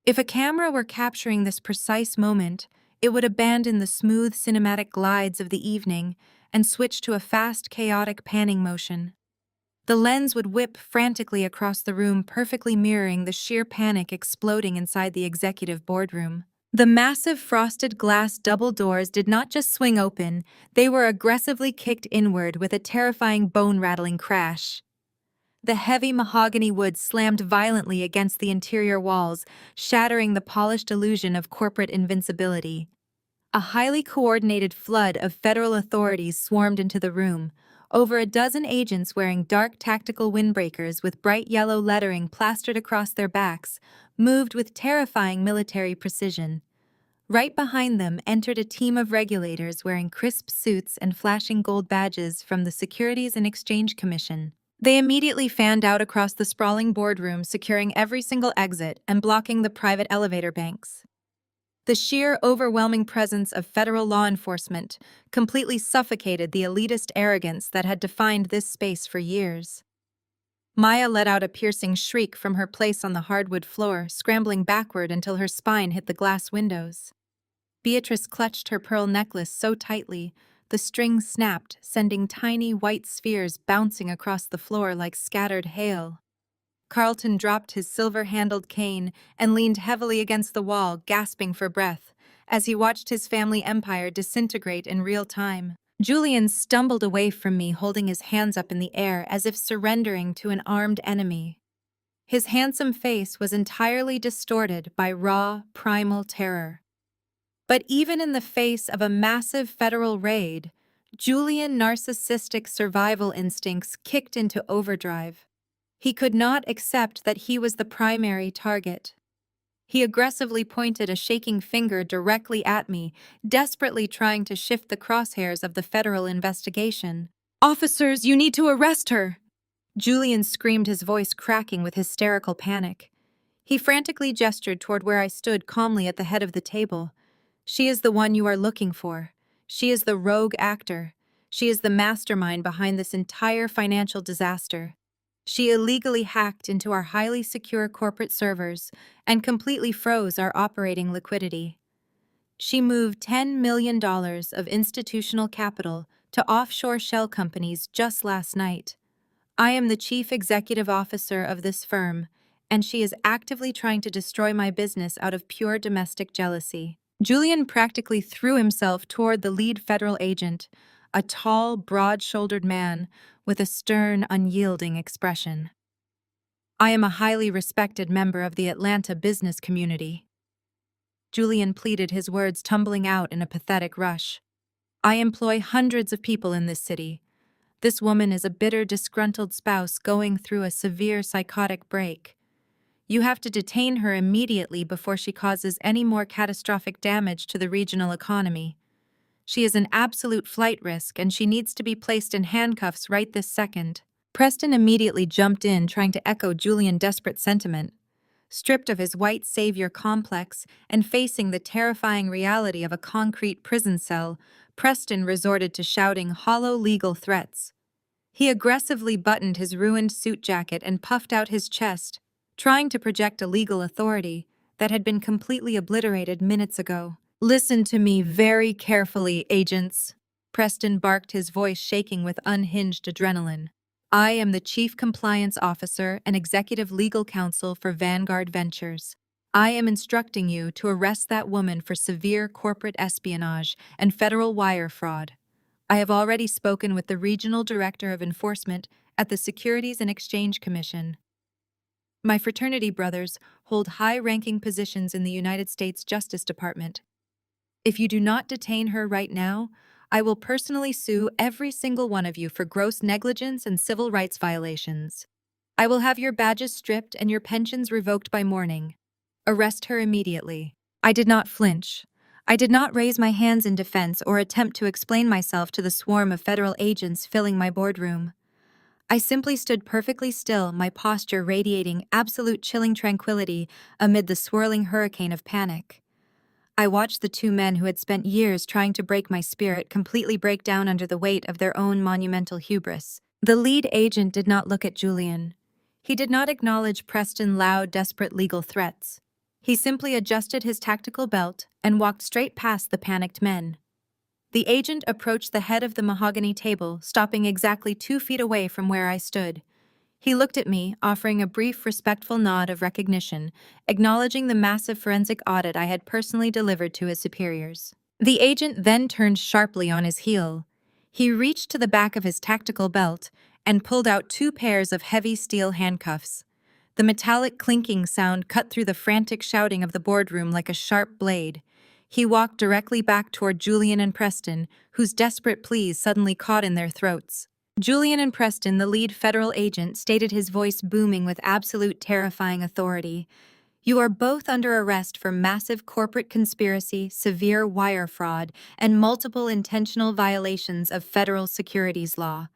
If a camera were capturing this precise moment, it would abandon the smooth cinematic glides of the evening and switch to a fast, chaotic panning motion. The lens would whip frantically across the room, perfectly mirroring the sheer panic exploding inside the executive boardroom. The massive frosted glass double doors did not just swing open, they were aggressively kicked inward with a terrifying bone-rattling crash. The heavy mahogany wood slammed violently against the interior walls, shattering the polished illusion of corporate invincibility. A highly coordinated flood of federal authorities swarmed into the room. Over a dozen agents wearing dark tactical windbreakers with bright yellow lettering plastered across their backs moved with terrifying military precision. Right behind them entered a team of regulators wearing crisp suits and flashing gold badges from the Securities and Exchange Commission. They immediately fanned out across the sprawling boardroom, securing every single exit and blocking the private elevator banks. The sheer, overwhelming presence of federal law enforcement completely suffocated the elitist arrogance that had defined this space for years. Maya let out a piercing shriek from her place on the hardwood floor, scrambling backward until her spine hit the glass windows. Beatrice clutched her pearl necklace so tightly, the string snapped, sending tiny white spheres bouncing across the floor like scattered hail. Carlton dropped his silver-handled cane and leaned heavily against the wall, gasping for breath, as he watched his family empire disintegrate in real time. Julian stumbled away from me, holding his hands up in the air as if surrendering to an armed enemy. His handsome face was entirely distorted by raw, primal terror. But even in the face of a massive federal raid, Julian's narcissistic survival instincts kicked into overdrive. He could not accept that he was the primary target. He aggressively pointed a shaking finger directly at me, desperately trying to shift the crosshairs of the federal investigation. "Officers, you need to arrest her!" Julian screamed, his voice cracking with hysterical panic. He frantically gestured toward where I stood calmly at the head of the table. "She is the one you are looking for. She is the rogue actor. She is the mastermind behind this entire financial disaster. She illegally hacked into our highly secure corporate servers and completely froze our operating liquidity. She moved $10 million of institutional capital to offshore shell companies just last night. I am the chief executive officer of this firm, and she is actively trying to destroy my business out of pure domestic jealousy." Julian practically threw himself toward the lead federal agent, a tall, broad-shouldered man with a stern, unyielding expression. "I am a highly respected member of the Atlanta business community." Julian pleaded, his words tumbling out in a pathetic rush. "I employ hundreds of people in this city. This woman is a bitter, disgruntled spouse going through a severe psychotic break. You have to detain her immediately before she causes any more catastrophic damage to the regional economy. She is an absolute flight risk, and she needs to be placed in handcuffs right this second." Preston immediately jumped in, trying to echo Julian's desperate sentiment. Stripped of his white savior complex and facing the terrifying reality of a concrete prison cell, Preston resorted to shouting hollow legal threats. He aggressively buttoned his ruined suit jacket and puffed out his chest, trying to project a legal authority that had been completely obliterated minutes ago. "Listen to me very carefully, agents," Preston barked, his voice shaking with unhinged adrenaline. "I am the Chief Compliance Officer and Executive Legal Counsel for Vanguard Ventures. I am instructing you to arrest that woman for severe corporate espionage and federal wire fraud. I have already spoken with the Regional Director of Enforcement at the Securities and Exchange Commission. My fraternity brothers hold high-ranking positions in the United States Justice Department. If you do not detain her right now, I will personally sue every single one of you for gross negligence and civil rights violations. I will have your badges stripped and your pensions revoked by morning. Arrest her immediately." I did not flinch. I did not raise my hands in defense or attempt to explain myself to the swarm of federal agents filling my boardroom. I simply stood perfectly still, my posture radiating absolute chilling tranquility amid the swirling hurricane of panic. I watched the two men who had spent years trying to break my spirit completely break down under the weight of their own monumental hubris. The lead agent did not look at Julian. He did not acknowledge Preston's loud, desperate legal threats. He simply adjusted his tactical belt and walked straight past the panicked men. The agent approached the head of the mahogany table, stopping exactly 2 feet away from where I stood. He looked at me, offering a brief, respectful nod of recognition, acknowledging the massive forensic audit I had personally delivered to his superiors. The agent then turned sharply on his heel. He reached to the back of his tactical belt and pulled out 2 pairs of heavy steel handcuffs. The metallic clinking sound cut through the frantic shouting of the boardroom like a sharp blade. He walked directly back toward Julian and Preston, whose desperate pleas suddenly caught in their throats. Julian and Preston, the lead federal agent, stated, his voice booming with absolute terrifying authority. "You are both under arrest for massive corporate conspiracy, severe wire fraud, and multiple intentional violations of federal securities law.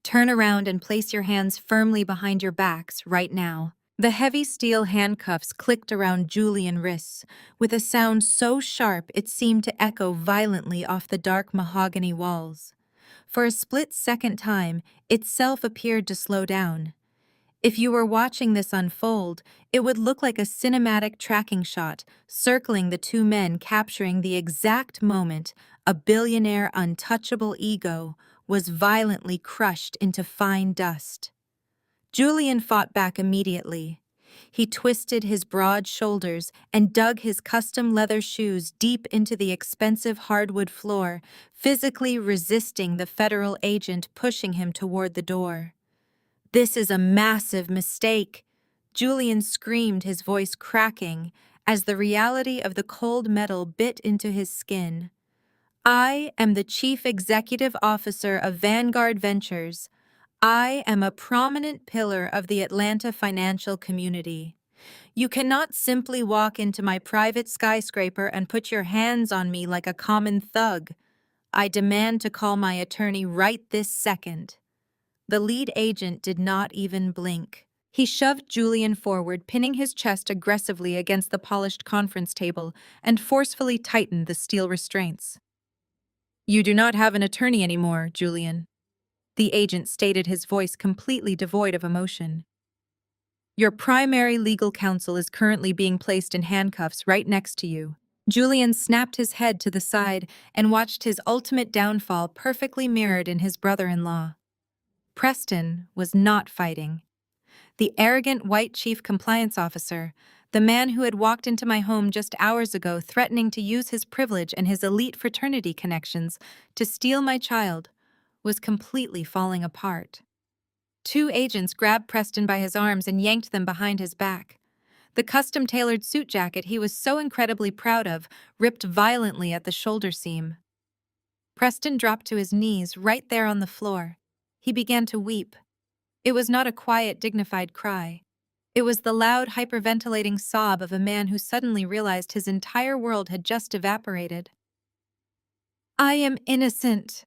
Turn around and place your hands firmly behind your backs right now." The heavy steel handcuffs clicked around Julian's wrists, with a sound so sharp it seemed to echo violently off the dark mahogany walls. For a split-second time, itself appeared to slow down. If you were watching this unfold, it would look like a cinematic tracking shot, circling the two men, capturing the exact moment a billionaire untouchable ego was violently crushed into fine dust. Julian fought back immediately. He twisted his broad shoulders and dug his custom leather shoes deep into the expensive hardwood floor, physically resisting the federal agent pushing him toward the door. "This is a massive mistake," Julian screamed, his voice cracking, as the reality of the cold metal bit into his skin. I am the Chief Executive Officer of Vanguard Ventures. I am a prominent pillar of the Atlanta financial community. You cannot simply walk into my private skyscraper and put your hands on me like a common thug. I demand to call my attorney right this second. The lead agent did not even blink. He shoved Julian forward, pinning his chest aggressively against the polished conference table, and forcefully tightened the steel restraints. You do not have an attorney anymore, Julian. The agent stated, his voice completely devoid of emotion. Your primary legal counsel is currently being placed in handcuffs right next to you. Julian snapped his head to the side and watched his ultimate downfall perfectly mirrored in his brother-in-law. Preston was not fighting. The arrogant white chief compliance officer, the man who had walked into my home just hours ago threatening to use his privilege and his elite fraternity connections to steal my child, was completely falling apart. Two agents grabbed Preston by his arms and yanked them behind his back. The custom-tailored suit jacket he was so incredibly proud of ripped violently at the shoulder seam. Preston dropped to his knees right there on the floor. He began to weep. It was not a quiet, dignified cry. It was the loud, hyperventilating sob of a man who suddenly realized his entire world had just evaporated. I am innocent,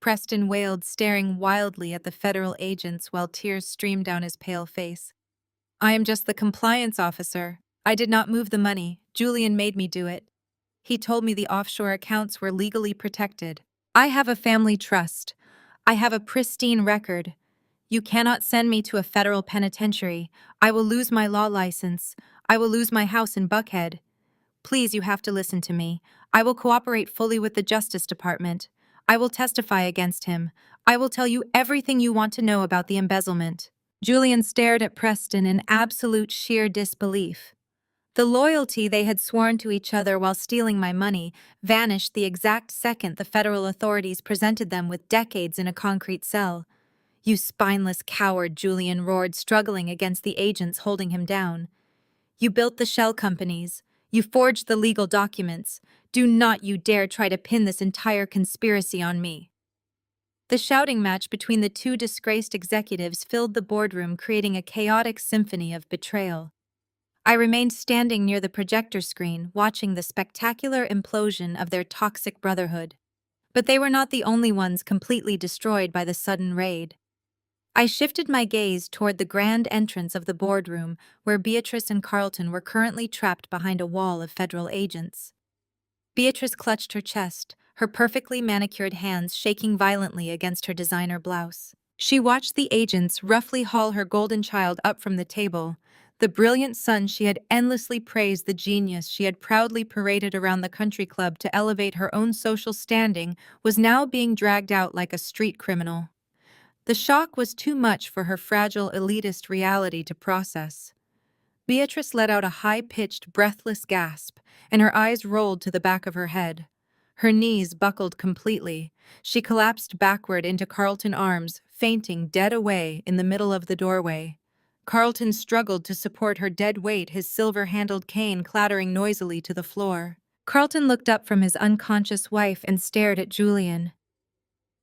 Preston wailed, staring wildly at the federal agents while tears streamed down his pale face. I am just the compliance officer. I did not move the money. Julian made me do it. He told me the offshore accounts were legally protected. I have a family trust. I have a pristine record. You cannot send me to a federal penitentiary. I will lose my law license. I will lose my house in Buckhead. Please, you have to listen to me. I will cooperate fully with the Justice Department. I will testify against him. I will tell you everything you want to know about the embezzlement. Julian stared at Preston in absolute sheer disbelief. The loyalty they had sworn to each other while stealing my money vanished the exact second the federal authorities presented them with decades in a concrete cell. You spineless coward, Julian roared, struggling against the agents holding him down. You built the shell companies. You forged the legal documents. Do not you dare try to pin this entire conspiracy on me. The shouting match between the two disgraced executives filled the boardroom, creating a chaotic symphony of betrayal. I remained standing near the projector screen, watching the spectacular implosion of their toxic brotherhood. But they were not the only ones completely destroyed by the sudden raid. I shifted my gaze toward the grand entrance of the boardroom, where Beatrice and Carlton were currently trapped behind a wall of federal agents. Beatrice clutched her chest, her perfectly manicured hands shaking violently against her designer blouse. She watched the agents roughly haul her golden child up from the table. The brilliant son she had endlessly praised, the genius she had proudly paraded around the country club to elevate her own social standing, was now being dragged out like a street criminal. The shock was too much for her fragile, elitist reality to process. Beatrice let out a high-pitched, breathless gasp, and her eyes rolled to the back of her head. Her knees buckled completely. She collapsed backward into Carlton's arms, fainting dead away in the middle of the doorway. Carlton struggled to support her dead weight, his silver-handled cane clattering noisily to the floor. Carlton looked up from his unconscious wife and stared at Julian.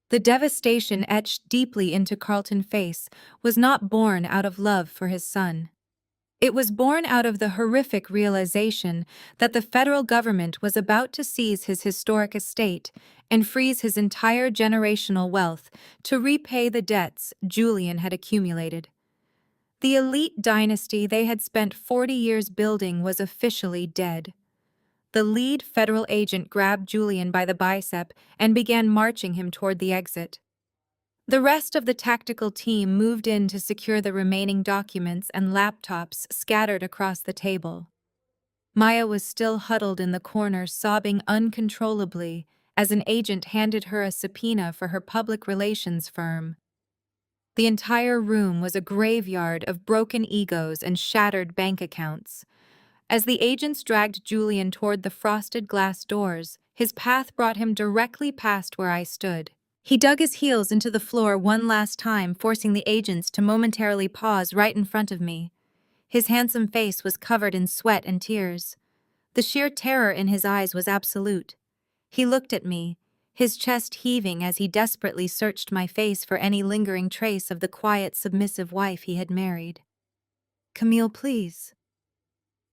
The devastation etched deeply into Carlton's face was not born out of love for his son. It was born out of the horrific realization that the federal government was about to seize his historic estate and freeze his entire generational wealth to repay the debts Julian had accumulated. The elite dynasty they had spent 40 years building was officially dead. The lead federal agent grabbed Julian by the bicep and began marching him toward the exit. The rest of the tactical team moved in to secure the remaining documents and laptops scattered across the table. Maya was still huddled in the corner, sobbing uncontrollably as an agent handed her a subpoena for her public relations firm. The entire room was a graveyard of broken egos and shattered bank accounts. As the agents dragged Julian toward the frosted glass doors, his path brought him directly past where I stood. He dug his heels into the floor one last time, forcing the agents to momentarily pause right in front of me. His handsome face was covered in sweat and tears. The sheer terror in his eyes was absolute. He looked at me, his chest heaving as he desperately searched my face for any lingering trace of the quiet, submissive wife he had married. "Camille, please."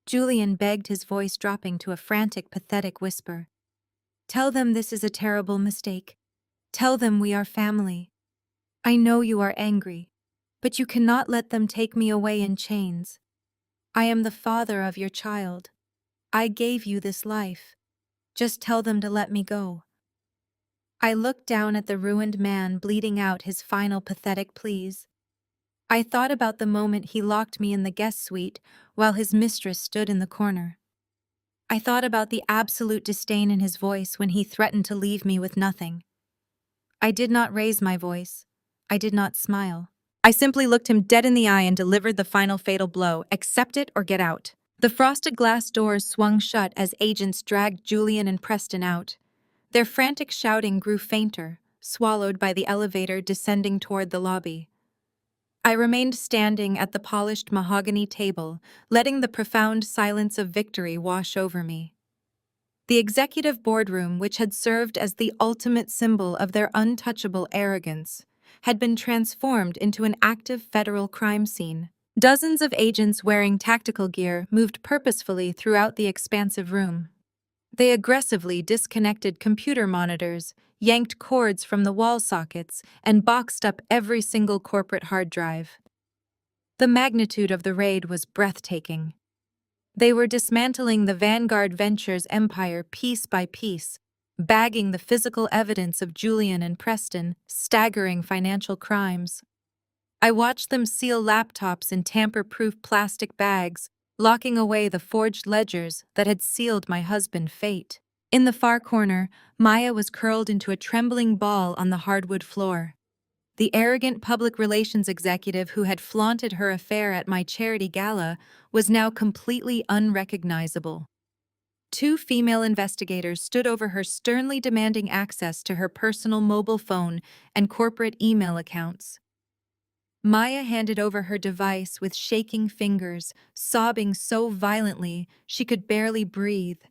Julian begged, his voice dropping to a frantic, pathetic whisper. "Tell them this is a terrible mistake. Tell them we are family. I know you are angry, but you cannot let them take me away in chains. I am the father of your child. I gave you this life. Just tell them to let me go." I looked down at the ruined man, bleeding out his final pathetic pleas. I thought about the moment he locked me in the guest suite while his mistress stood in the corner. I thought about the absolute disdain in his voice when he threatened to leave me with nothing. I did not raise my voice. I did not smile. I simply looked him dead in the eye and delivered the final fatal blow: accept it or get out. The frosted glass doors swung shut as agents dragged Julian and Preston out. Their frantic shouting grew fainter, swallowed by the elevator descending toward the lobby. I remained standing at the polished mahogany table, letting the profound silence of victory wash over me. The executive boardroom, which had served as the ultimate symbol of their untouchable arrogance, had been transformed into an active federal crime scene. Dozens of agents wearing tactical gear moved purposefully throughout the expansive room. They aggressively disconnected computer monitors, yanked cords from the wall sockets, and boxed up every single corporate hard drive. The magnitude of the raid was breathtaking. They were dismantling the Vanguard Ventures empire piece by piece, bagging the physical evidence of Julian and Preston, staggering financial crimes. I watched them seal laptops in tamper-proof plastic bags, locking away the forged ledgers that had sealed my husband's fate. In the far corner, Maya was curled into a trembling ball on the hardwood floor. The arrogant public relations executive who had flaunted her affair at my charity gala was now completely unrecognizable. Two female investigators stood over her, sternly demanding access to her personal mobile phone and corporate email accounts. Maya handed over her device with shaking fingers, sobbing so violently she could barely breathe.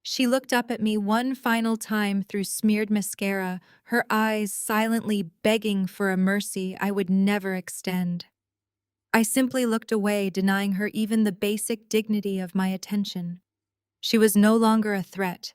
She looked up at me one final time through smeared mascara, her eyes silently begging for a mercy I would never extend. I simply looked away, denying her even the basic dignity of my attention. She was no longer a threat.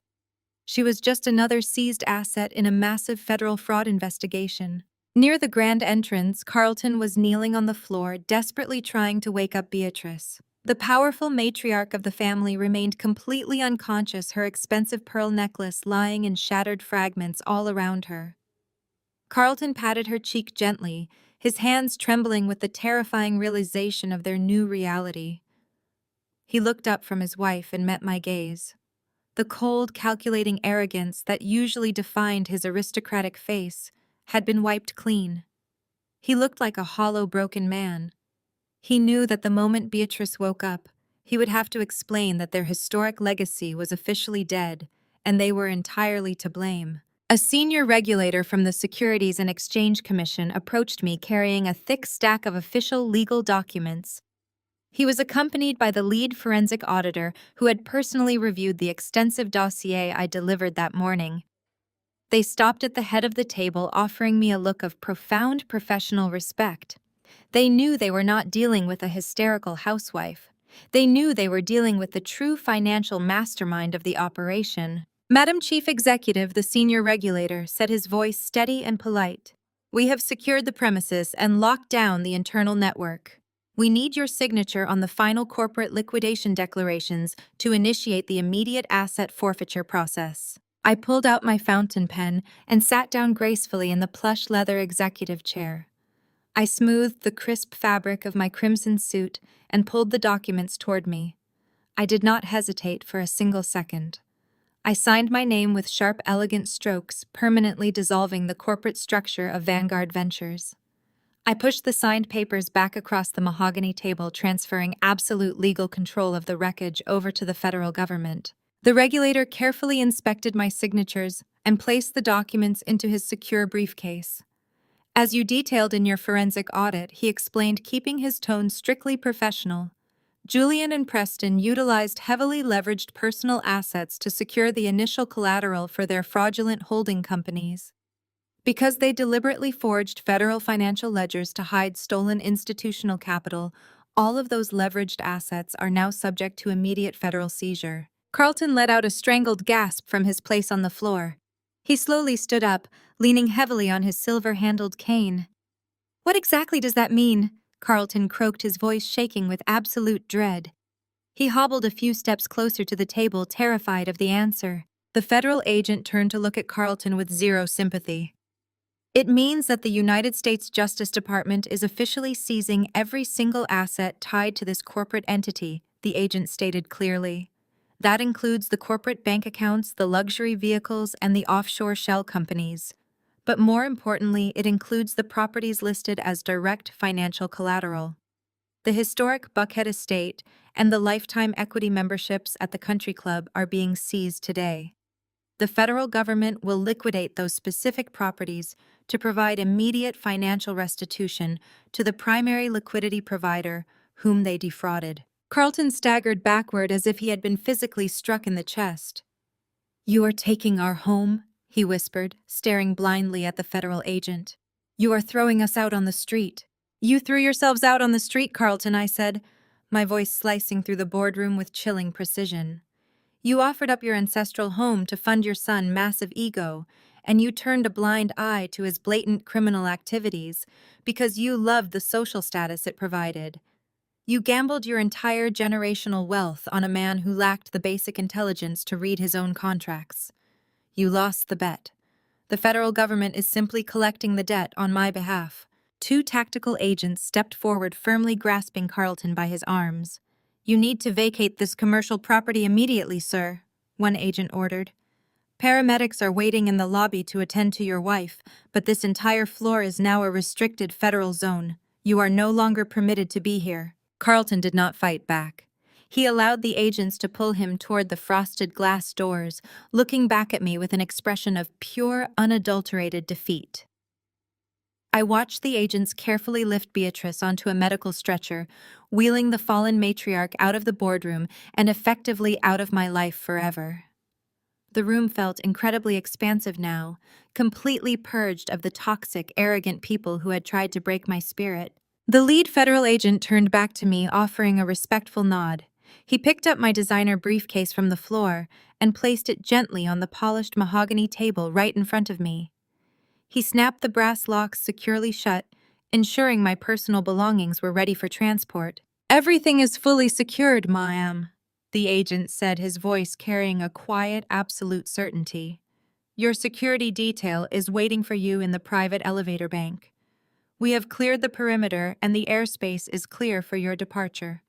She was just another seized asset in a massive federal fraud investigation. Near the grand entrance, Carlton was kneeling on the floor, desperately trying to wake up Beatrice. The powerful matriarch of the family remained completely unconscious, her expensive pearl necklace lying in shattered fragments all around her. Carlton patted her cheek gently, his hands trembling with the terrifying realization of their new reality. He looked up from his wife and met my gaze. The cold, calculating arrogance that usually defined his aristocratic face had been wiped clean. He looked like a hollow, broken man. He knew that the moment Beatrice woke up, he would have to explain that their historic legacy was officially dead, and they were entirely to blame. A senior regulator from the Securities and Exchange Commission approached me carrying a thick stack of official legal documents. He was accompanied by the lead forensic auditor who had personally reviewed the extensive dossier I delivered that morning. They stopped at the head of the table, offering me a look of profound professional respect. They knew they were not dealing with a hysterical housewife. They knew they were dealing with the true financial mastermind of the operation. "Madam Chief Executive," the senior regulator said, his voice steady and polite, "we have secured the premises and locked down the internal network. We need your signature on the final corporate liquidation declarations to initiate the immediate asset forfeiture process." I pulled out my fountain pen and sat down gracefully in the plush leather executive chair. I smoothed the crisp fabric of my crimson suit and pulled the documents toward me. I did not hesitate for a single second. I signed my name with sharp, elegant strokes, permanently dissolving the corporate structure of Vanguard Ventures. I pushed the signed papers back across the mahogany table, transferring absolute legal control of the wreckage over to the federal government. The regulator carefully inspected my signatures and placed the documents into his secure briefcase. "As you detailed in your forensic audit," he explained, keeping his tone strictly professional, Julian and Preston utilized heavily leveraged personal assets to secure the initial collateral for their fraudulent holding companies. Because they deliberately forged federal financial ledgers to hide stolen institutional capital, all of those leveraged assets are now subject to immediate federal seizure. Carlton let out a strangled gasp from his place on the floor. He slowly stood up, leaning heavily on his silver-handled cane. "What exactly does that mean?" Carlton croaked, his voice shaking with absolute dread. He hobbled a few steps closer to the table, terrified of the answer. The federal agent turned to look at Carlton with zero sympathy. "It means that the United States Justice Department is officially seizing every single asset tied to this corporate entity," the agent stated clearly. "That includes the corporate bank accounts, the luxury vehicles, and the offshore shell companies. But more importantly, it includes the properties listed as direct financial collateral. The historic Buckhead estate and the lifetime equity memberships at the country club are being seized today. The federal government will liquidate those specific properties to provide immediate financial restitution to the primary liquidity provider whom they defrauded." Carlton staggered backward as if he had been physically struck in the chest. "You are taking our home?" he whispered, staring blindly at the federal agent. "You are throwing us out on the street." "You threw yourselves out on the street, Carlton," I said, my voice slicing through the boardroom with chilling precision. "You offered up your ancestral home to fund your son's massive ego, and you turned a blind eye to his blatant criminal activities because you loved the social status it provided. You gambled your entire generational wealth on a man who lacked the basic intelligence to read his own contracts. You lost the bet. The federal government is simply collecting the debt on my behalf." Two tactical agents stepped forward, firmly grasping Carlton by his arms. "You need to vacate this commercial property immediately, sir," one agent ordered. "Paramedics are waiting in the lobby to attend to your wife, but this entire floor is now a restricted federal zone. You are no longer permitted to be here." Carlton did not fight back. He allowed the agents to pull him toward the frosted glass doors, looking back at me with an expression of pure, unadulterated defeat. I watched the agents carefully lift Beatrice onto a medical stretcher, wheeling the fallen matriarch out of the boardroom and effectively out of my life forever. The room felt incredibly expansive now, completely purged of the toxic, arrogant people who had tried to break my spirit. The lead federal agent turned back to me, offering a respectful nod. He picked up my designer briefcase from the floor and placed it gently on the polished mahogany table right in front of me. He snapped the brass locks securely shut, ensuring my personal belongings were ready for transport. "Everything is fully secured, ma'am," the agent said, his voice carrying a quiet, absolute certainty. "Your security detail is waiting for you in the private elevator bank. We have cleared the perimeter and the airspace is clear for your departure."